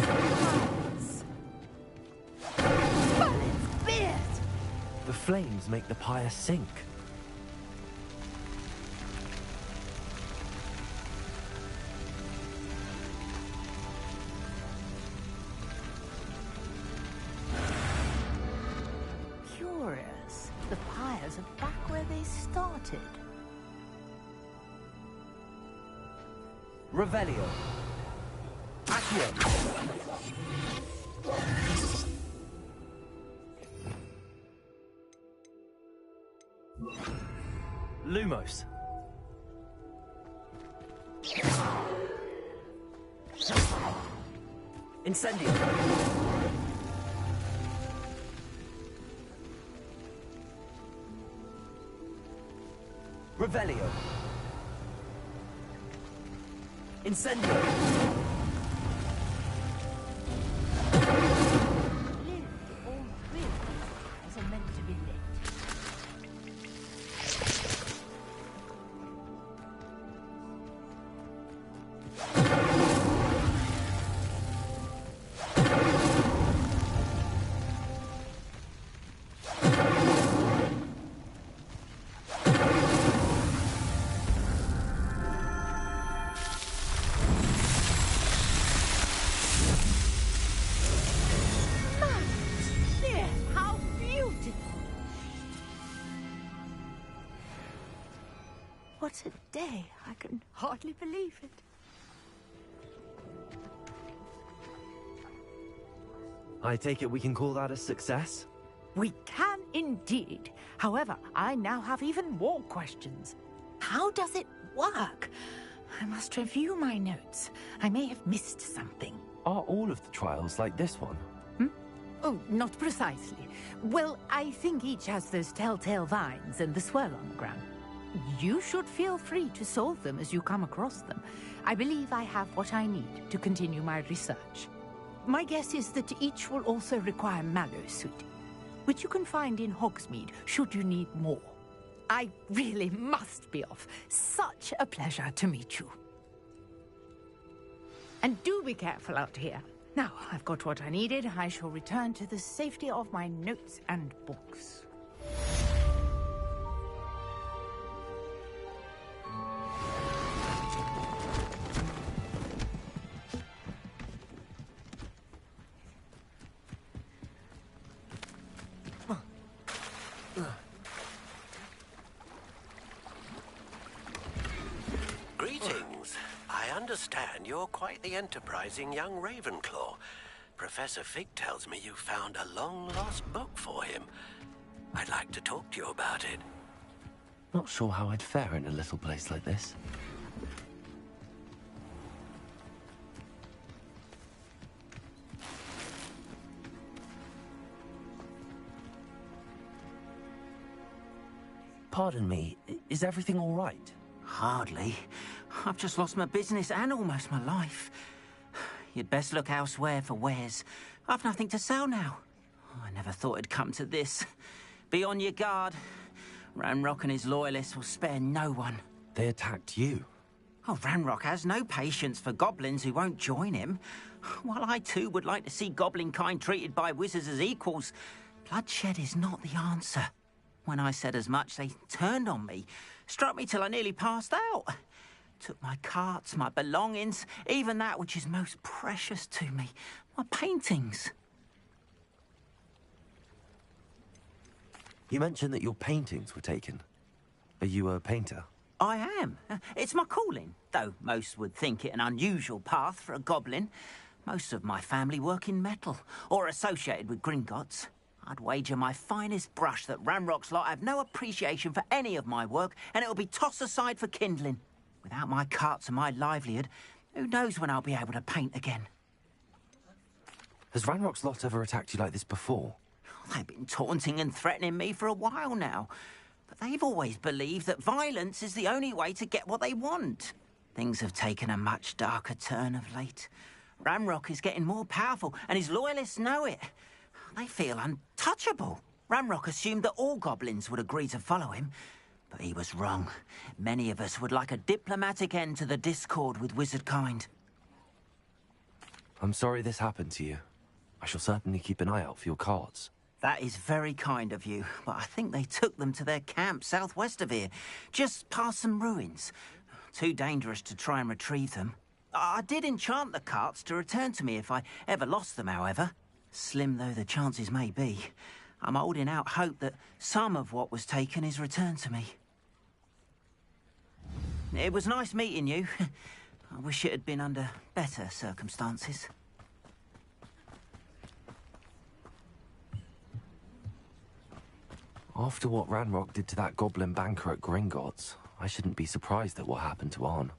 Merlin's beard. The flames make the pyre sink. Curious. The pyres are back where they started. Revelio. Accio. Lumos. Incendio. Revelio. Incendio. Clearly, all three of these pyres are meant to be lit. What a day. I can hardly believe it. I take it we can call that a success? We can indeed. However, I now have even more questions. How does it work? I must review my notes. I may have missed something. Are all of the trials like this one? Oh, not precisely. Well, I think each has those telltale vines and the swirl on the ground. You should feel free to solve them as you come across them. I believe I have what I need to continue my research. My guess is that each will also require mallow suit, which you can find in Hogsmeade should you need more. I really must be off. Such a pleasure to meet you. And do be careful out here. Now, I've got what I needed. I shall return to the safety of my notes and books. Greetings. I understand you're quite the enterprising young Ravenclaw. Professor Fig tells me you found a long-lost book for him. I'd like to talk to you about it. Not sure how I'd fare in a little place like this. Pardon me, is everything all right? Hardly. I've just lost my business and almost my life. You'd best look elsewhere for wares. I've nothing to sell now. I never thought it'd come to this. Be on your guard. Ranrock and his loyalists will spare no one. They attacked you? Oh, Ranrock has no patience for goblins who won't join him. While I too would like to see goblin kind treated by wizards as equals, bloodshed is not the answer. When I said as much, they turned on me, struck me till I nearly passed out. Took my carts, my belongings, even that which is most precious to me, my paintings. You mentioned that your paintings were taken. Are you a painter? I am. It's my calling, though most would think it an unusual path for a goblin. Most of my family work in metal, or associated with Gringotts. I'd wager my finest brush that Ranrock's lot have no appreciation for any of my work, and it'll be tossed aside for kindling. Without my carts and my livelihood, who knows when I'll be able to paint again? Has Ranrock's lot ever attacked you like this before? They've been taunting and threatening me for a while now. But they've always believed that violence is the only way to get what they want. Things have taken a much darker turn of late. Ranrock is getting more powerful, and his loyalists know it. They feel untouchable. Ranrock assumed that all goblins would agree to follow him, but he was wrong. Many of us would like a diplomatic end to the discord with wizard kind. I'm sorry this happened to you. I shall certainly keep an eye out for your cards. That is very kind of you, but I think they took them to their camp southwest of here, just past some ruins. Too dangerous to try and retrieve them. I did enchant the carts to return to me if I ever lost them, however. Slim though the chances may be, I'm holding out hope that some of what was taken is returned to me. It was nice meeting you. I wish it had been under better circumstances. After what Ranrock did to that goblin banker at Gringotts, I shouldn't be surprised at what happened to Arn.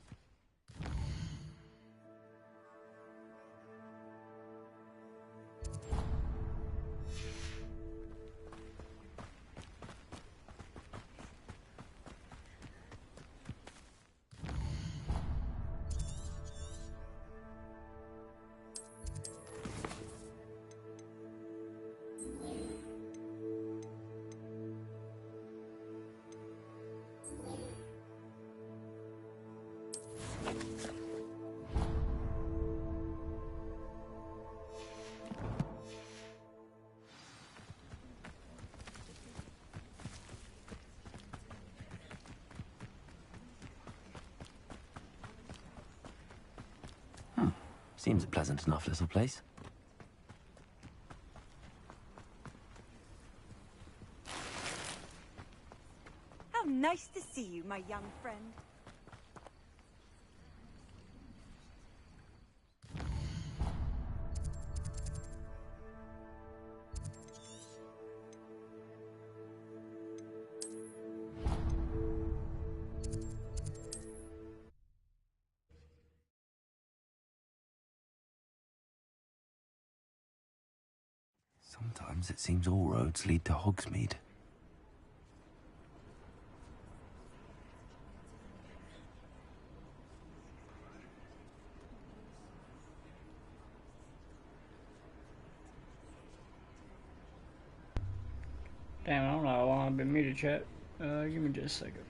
Seems a pleasant enough little place. How Nice to see you, my young friend. Sometimes it seems all roads lead to Hogsmeade. Damn, I don't know how long I've been muted, chat. Give me just a second.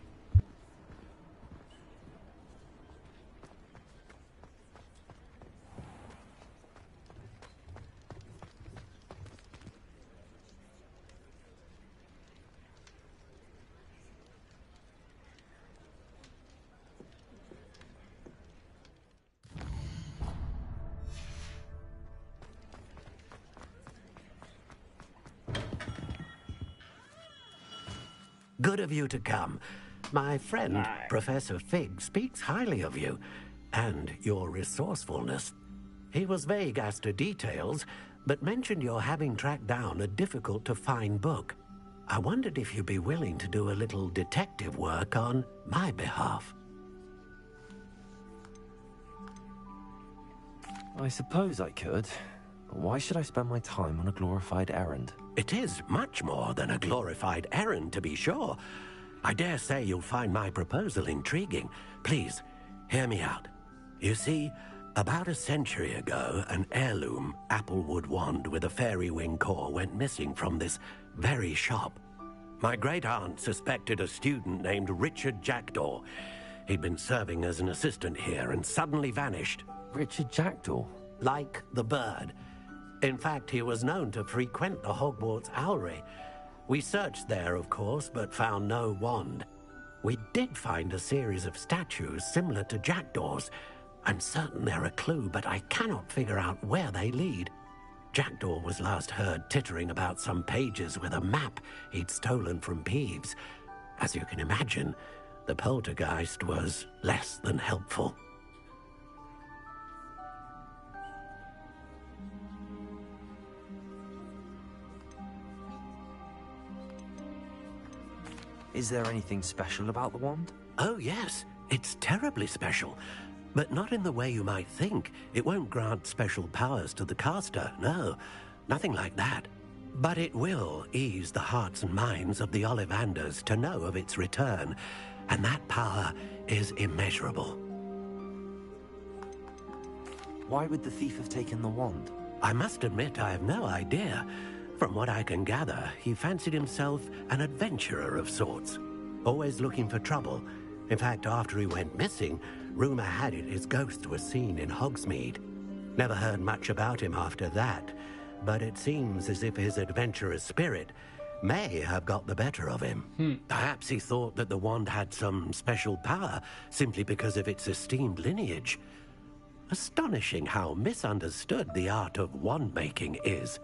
Good of you to come. My friend, Professor Fig, speaks highly of you and your resourcefulness. He was vague as to details, but mentioned your having tracked down a difficult-to-find book. I wondered if you'd be willing to do a little detective work on my behalf. I suppose I could. But why should I spend my time on a glorified errand? It is much more than a glorified errand, to be sure. I dare say you'll find my proposal intriguing. Please, hear me out. You see, about a century ago, an heirloom applewood wand with a fairy wing core went missing from this very shop. My great-aunt suspected a student named Richard Jackdaw. He'd been serving as an assistant here and suddenly vanished. Richard Jackdaw? Like the bird. In fact, he was known to frequent the Hogwarts Owlery. We searched there, of course, but found no wand. We did find a series of statues similar to Jackdaw's. I'm certain they're a clue, but I cannot figure out where they lead. Jackdaw was last heard tittering about some pages with a map he'd stolen from Peeves. As you can imagine, the poltergeist was less than helpful. Is there anything special about the wand? Oh, yes. It's terribly special. But not in the way you might think. It won't grant special powers to the caster, no. Nothing like that. But it will ease the hearts and minds of the Ollivanders to know of its return. And that power is immeasurable. Why would the thief have taken the wand? I must admit I have no idea. From what I can gather, he fancied himself an adventurer of sorts, always looking for trouble. In fact, after he went missing, rumor had it his ghost was seen in Hogsmeade. Never heard much about him after that, but it seems as if his adventurous spirit may have got the better of him. Perhaps he thought that the wand had some special power simply because of its esteemed lineage. Astonishing how misunderstood the art of wand-making is.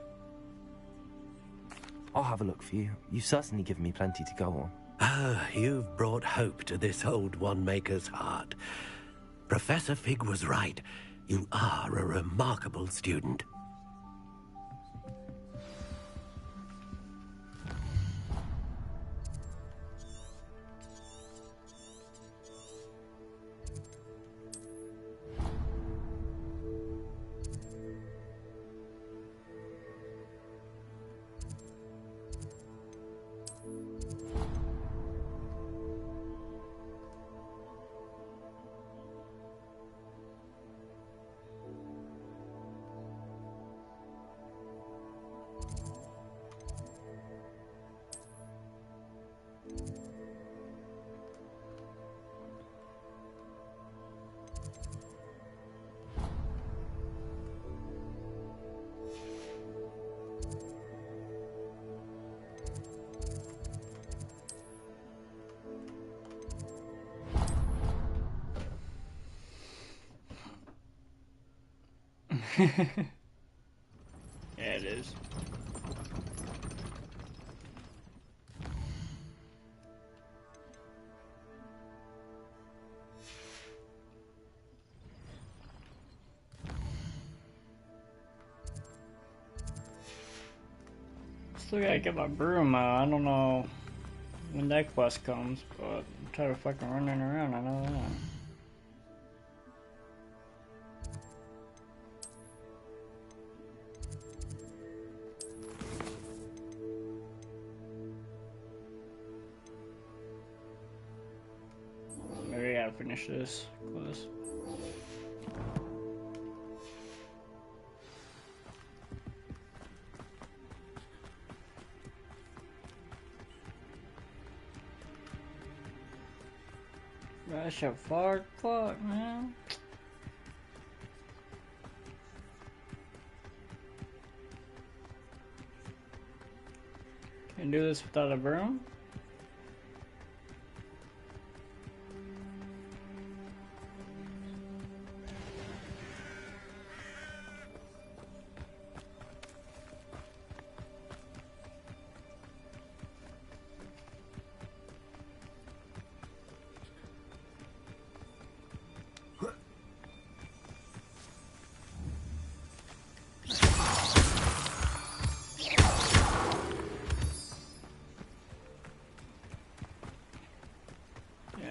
I'll have a look for you. You've certainly given me plenty to go on. Ah, you've brought hope to this old wand-maker's heart. Professor Fig was right. You are a remarkable student. Yeah, it is. Still gotta get my broom out. I don't know when that quest comes, but I'm tired of fucking running around. I know that. Maybe I gotta finish this quest. That's a far fuck, man. Can do this without a broom?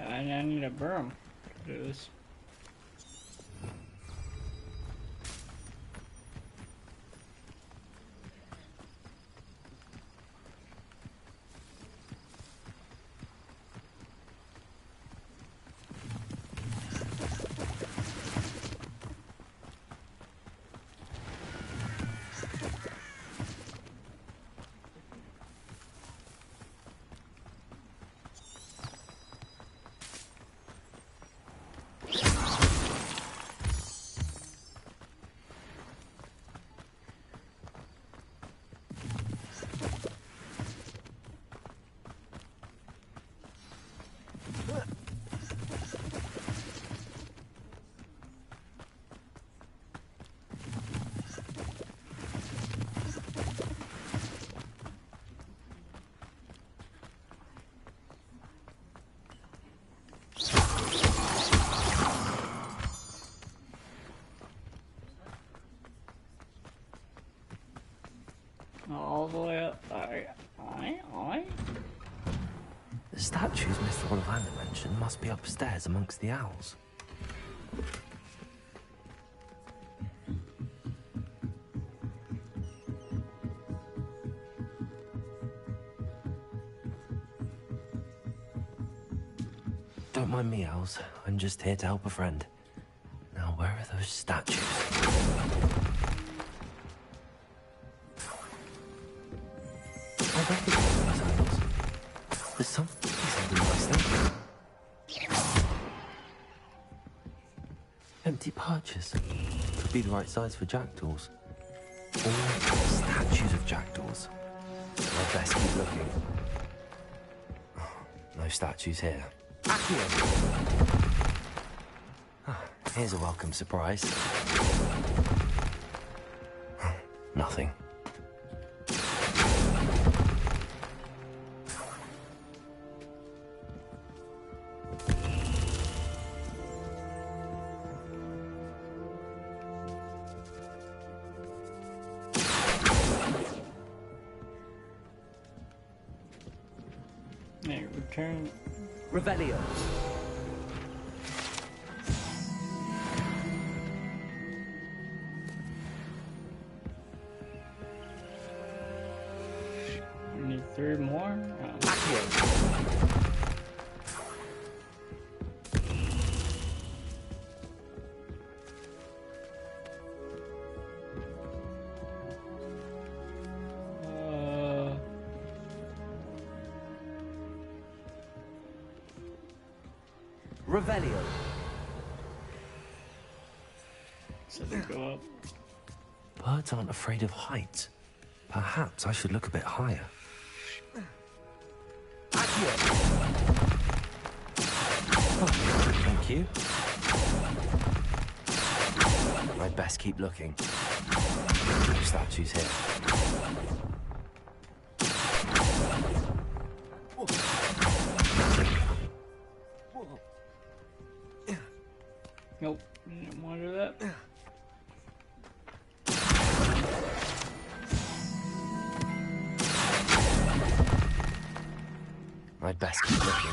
I need a broom to do this. All the way up. Aye. The statues Mr. Ollivander mentioned must be upstairs amongst the owls. Don't mind me, owls. I'm just here to help a friend. Now, where are those statues? I recognize these owls. There's something nice there. Empty perches. Could be the right size for jackdaws. Or statues of jackdaws. I'd best keep looking. No statues here. Here's a welcome surprise. Nothing. Hey, return. Revelio. We need 3 more. Revelio. So they go up. Birds aren't afraid of heights. Perhaps I should look a bit higher. Thank you. I'd best keep looking. No statues here. Nope, didn't want to do that. I'd best keep looking.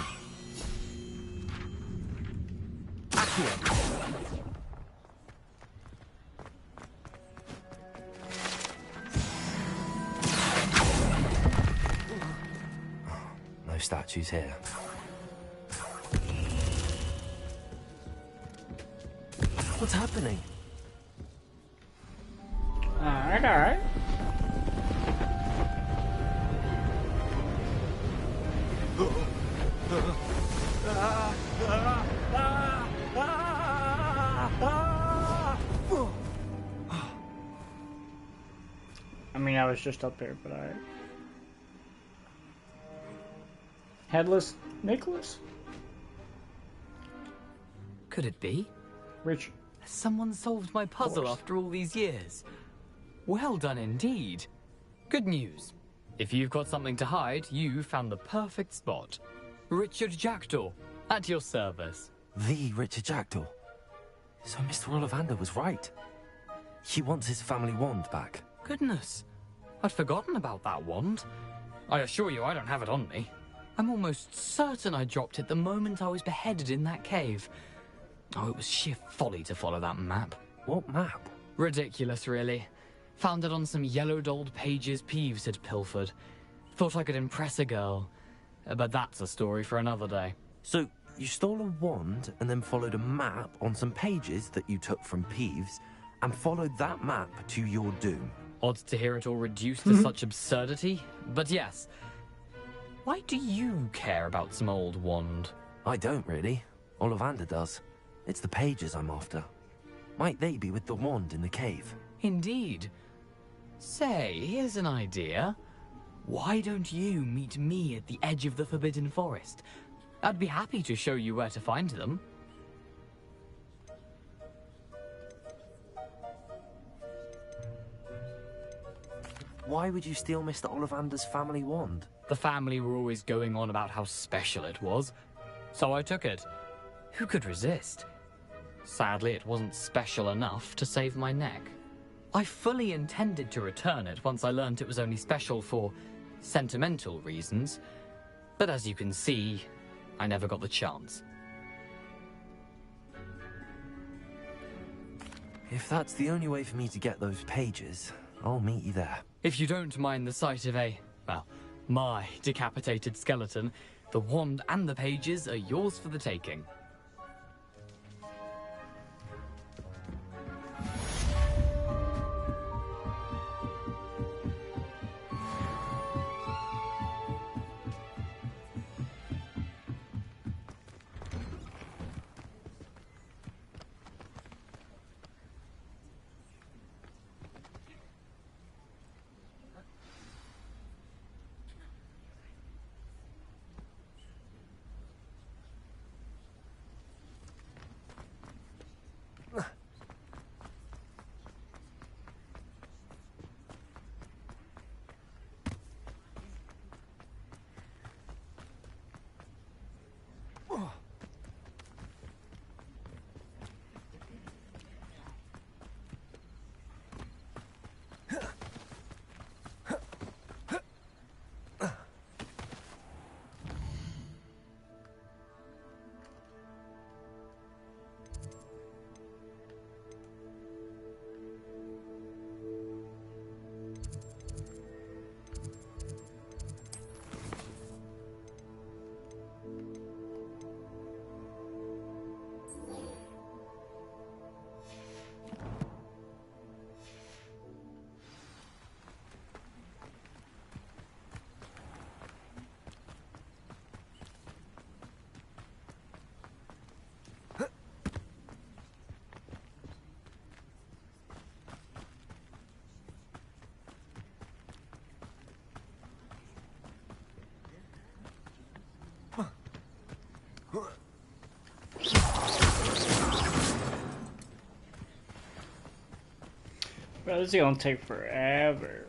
No statues here. What's happening? Alright, alright. I mean, I was just up here, but alright. Headless Nicholas? Could it be? Rich. Someone solved my puzzle after all these years. Well done indeed. Good news. If you've got something to hide, you found the perfect spot. Richard Jackdaw, at your service. The Richard Jackdaw. So Mr. Ollivander was right. He wants his family wand back. Goodness, I'd forgotten about that wand. I assure you I don't have it on me. I'm almost certain I dropped it the moment I was beheaded in that cave. Oh, it was sheer folly to follow that map. What map? Ridiculous, really. Found it on some yellowed old pages Peeves had pilfered. Thought I could impress a girl. But that's a story for another day. So, you stole a wand and then followed a map on some pages that you took from Peeves and followed that map to your doom. Odd to hear it all reduced to such absurdity, but yes. Why do you care about some old wand? I don't, really. Ollivander does. It's the pages I'm after. Might they be with the wand in the cave? Indeed. Say, here's an idea. Why don't you meet me at the edge of the Forbidden Forest? I'd be happy to show you where to find them. Why would you steal Mr. Ollivander's family wand? The family were always going on about how special it was, so I took it. Who could resist? Sadly, it wasn't special enough to save my neck. I fully intended to return it once I learned it was only special for sentimental reasons, but as you can see, I never got the chance. If that's the only way for me to get those pages, I'll meet you there. If you don't mind the sight of my decapitated skeleton, the wand and the pages are yours for the taking. Bro, this is gonna take forever.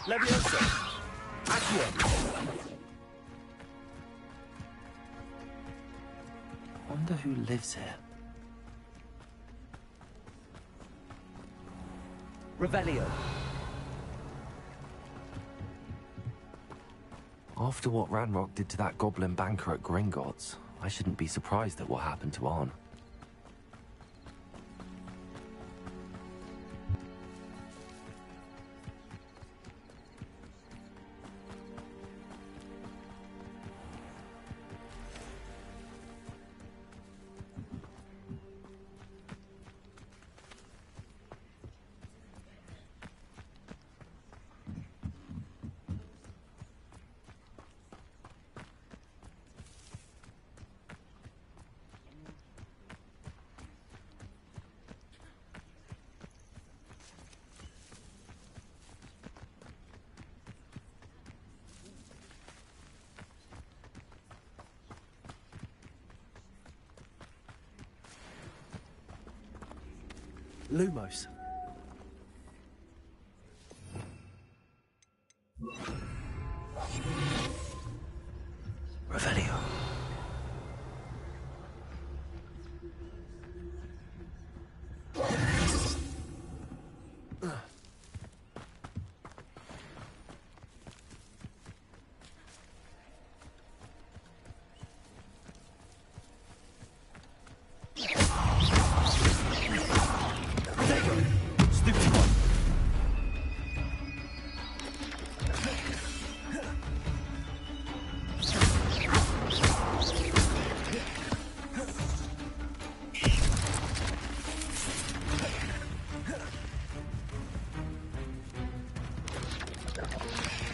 Leviosa! Accio! Wonder who lives here. Revelio. After what Ranrock did to that goblin banker at Gringotts, I shouldn't be surprised at what happened to Arn. Lumos. Revelio.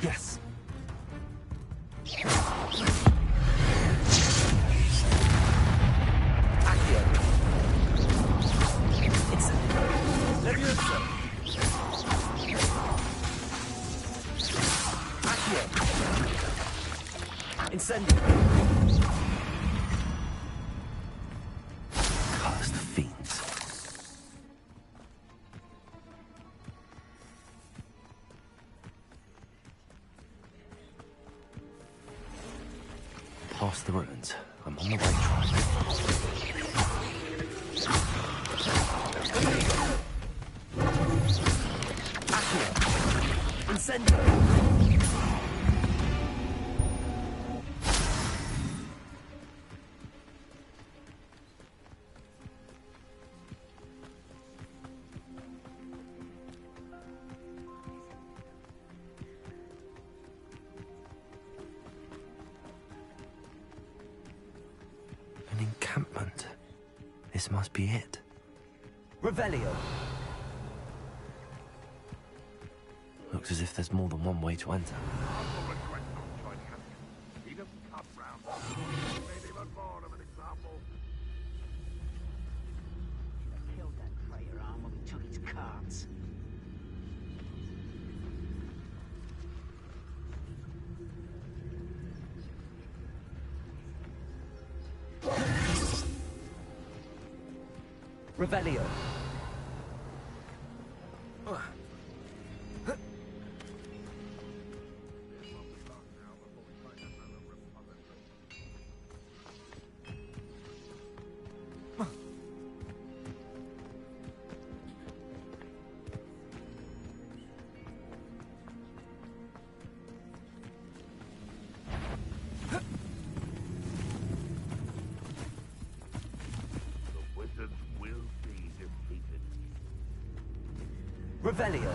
Yes. Accio. Leviosa. Accio. Incendio. Cursed fiends. Past the ruins. I'm on the right track. Accio. Incendio. An encampment. This must be it. Revelio. Looks as if there's more than one way to enter. He doesn't come round. Made even more of an example. Killed that traitor arm when we took its cards. Revelio. The wizards will be defeated. Revelio.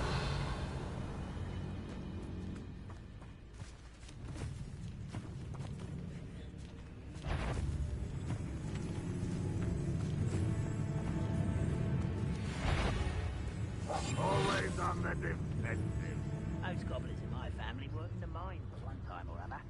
Always on the defensive. Those goblins in my family worked in the mines at one time or other.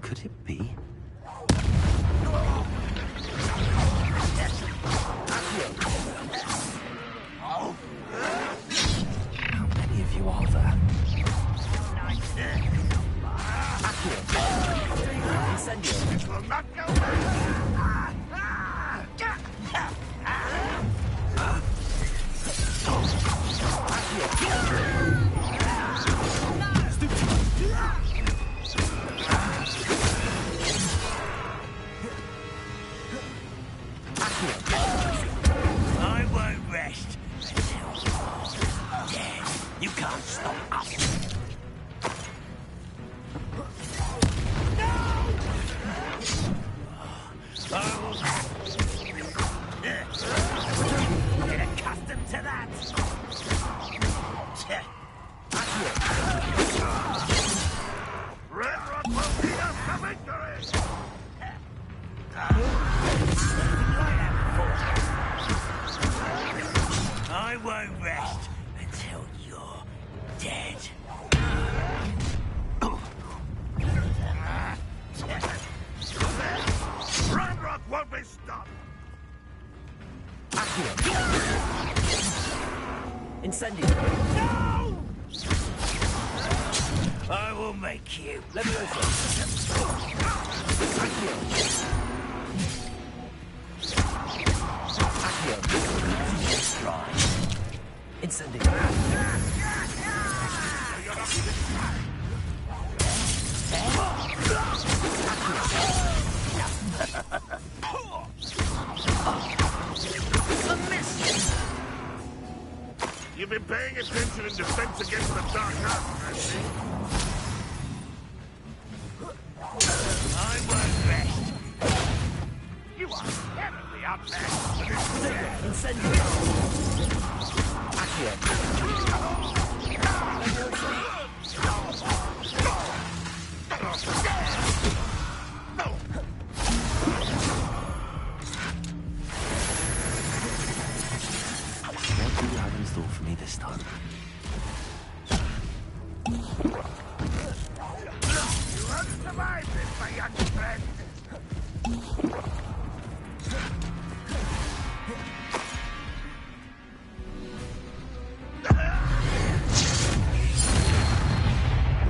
Could it be? How many of you are there? I won't rest until you're dead. You can't stop us. Get accustomed to that. Red Rock will lead us to victory. I won't rest until you're dead. Red Rock won't be stopped. Incendio. No! I will make you. Let me You've been paying attention in defense against the dark arts, I see. I won't rest. You are terribly outmatched. Incendio. What do you have in store for me this time? You have survived this, my young friend.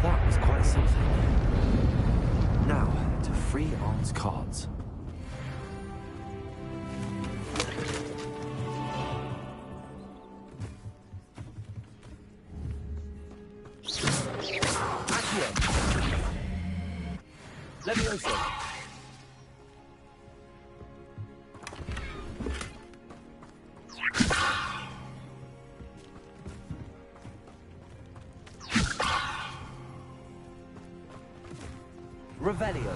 That was quite something. Now, to free Arn's cards. Levioso. Revelio.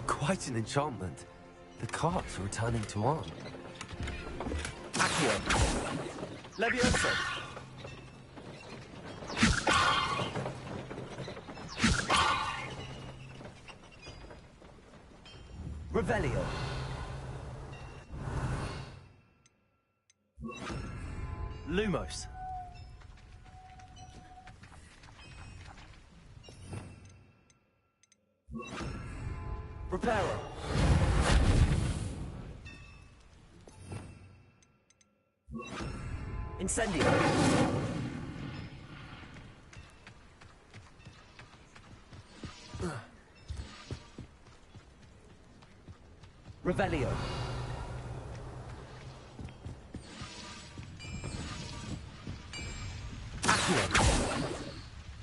Quite an enchantment. The cards are returning to Arn. Accio. Levioso. Revelio. Lumos. Reparo. Incendio. Revelio. Accio.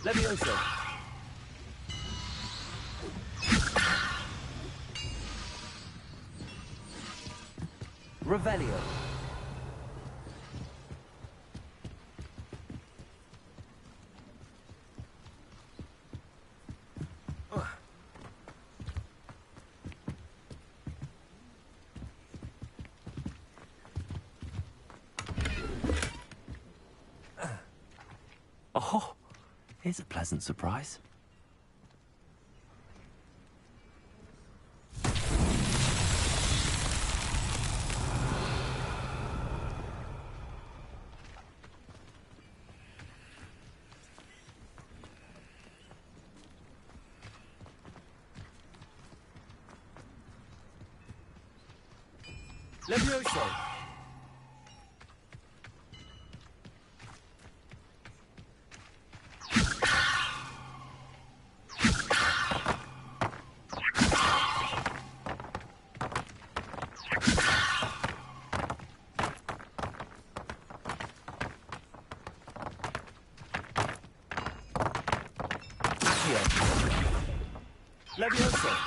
Levioso. Revelio. Oh, here's a pleasant surprise. Levioso. Levioso!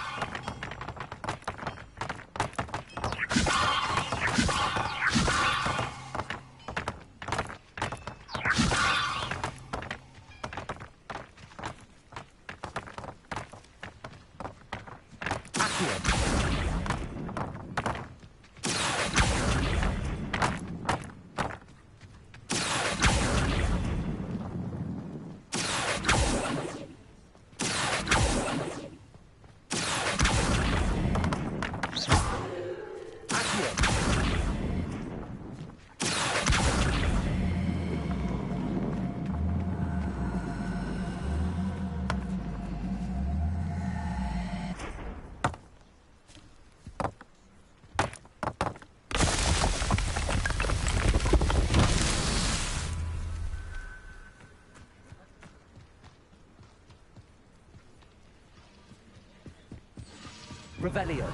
Revelio.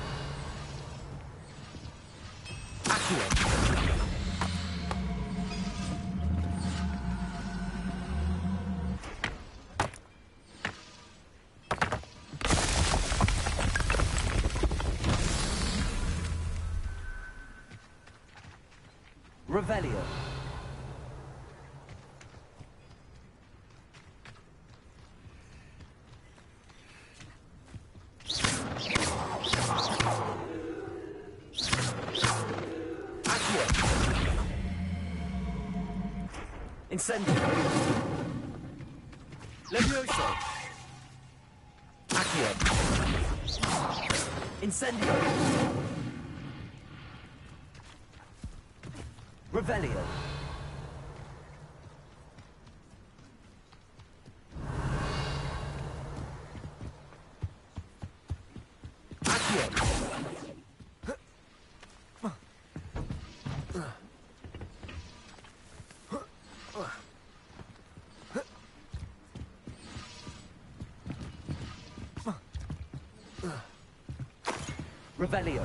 Accio. Revelio. Incendio. Levioso. Accio. Incendio. Revelio. Revelio.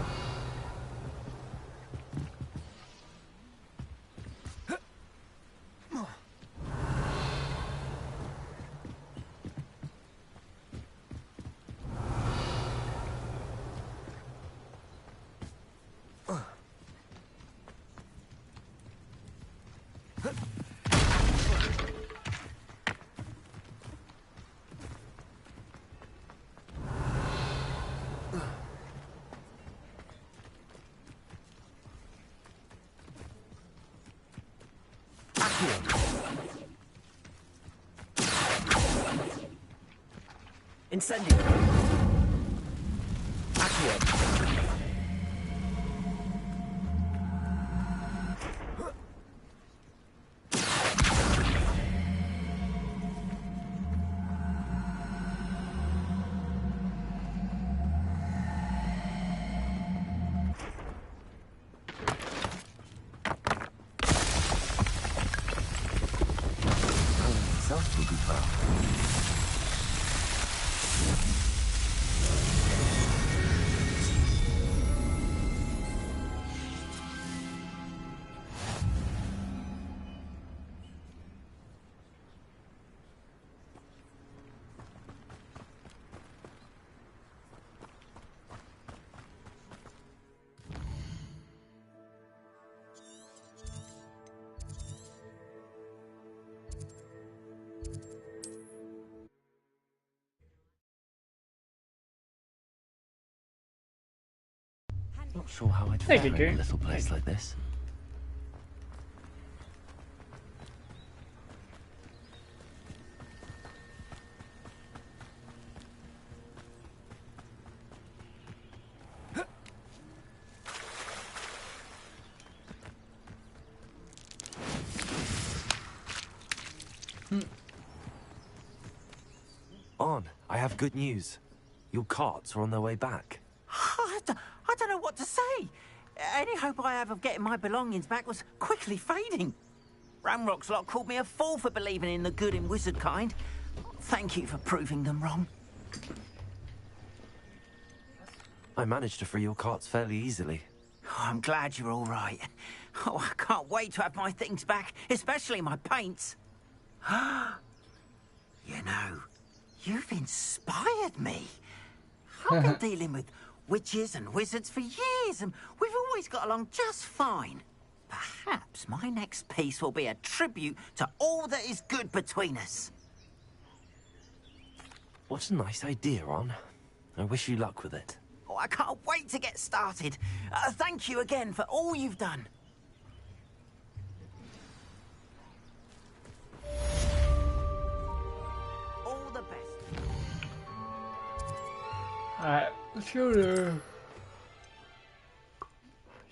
Incendio. Accio. Self will be found. Not sure how I'd fare in a little place like this. On, I have good news. Your carts are on their way back. I don't know what to say. Any hope I have of getting my belongings back was quickly fading. Ramrock's lot called me a fool for believing in the good in wizard kind. Thank you for proving them wrong. I managed to free your carts fairly easily. Oh, I'm glad you're all right. Oh, I can't wait to have my things back, especially my paints. You know, you've inspired me. I've been dealing with witches and wizards for years, and we've always got along just fine. Perhaps my next piece will be a tribute to all that is good between us. What a nice idea, Ron. I wish you luck with it. Oh, I can't wait to get started. Thank you again for all you've done. All the best. Alright, let's go to...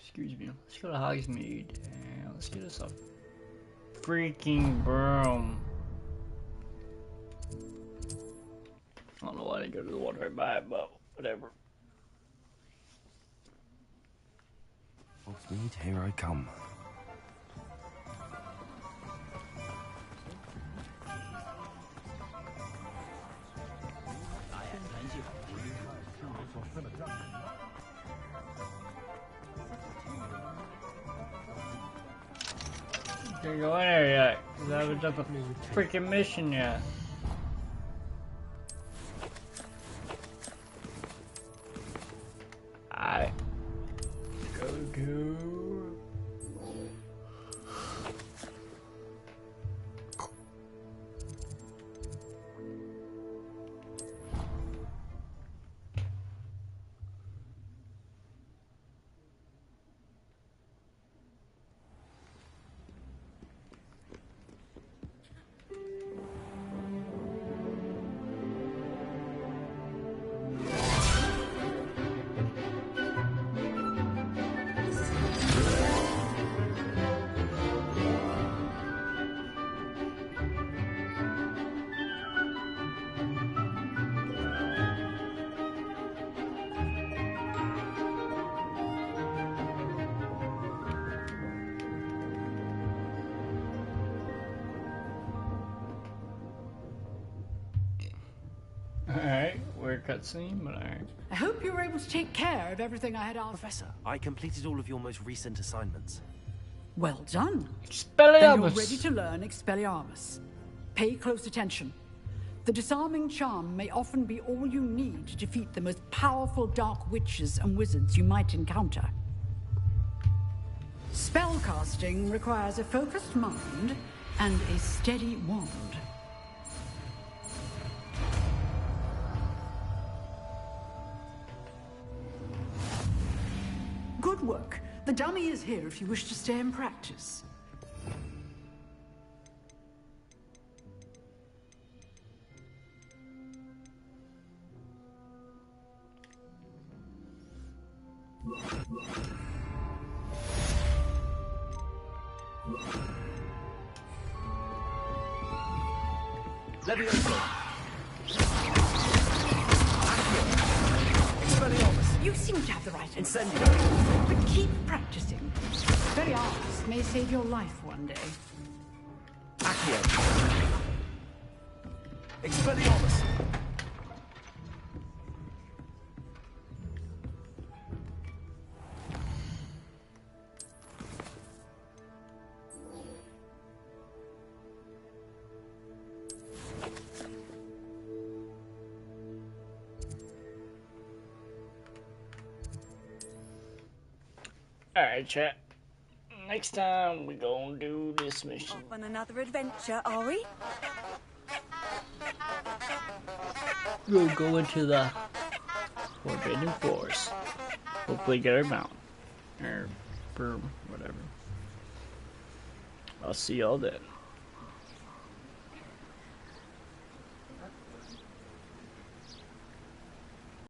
Excuse me. Let's go to Hogsmeade and let's get us a freaking broom. I don't know why I didn't go to the one right by it, but whatever. Hogsmeade, here I come. Can't go in there yet, because I haven't done a freaking mission yet. Alright. Go. Alright, weird cutscene, but alright. I hope you were able to take care of everything I had asked. Professor, I completed all of your most recent assignments. Well done. Expelliarmus. Then you're ready to learn Expelliarmus. Pay close attention. The disarming charm may often be all you need to defeat the most powerful dark witches and wizards you might encounter. Spellcasting requires a focused mind and a steady wand. Good work. The dummy is here if you wish to stay and practice. You seem to have the right incendiary, but keep practicing. Expelliarmus may save your life one day. Accio. Expelliarmus. Alright, chat. Next time we gonna do this mission. Off on another adventure, are we? We'll go into the Forbidden Forest. Hopefully get our mount. Or broom, whatever. I'll see y'all then.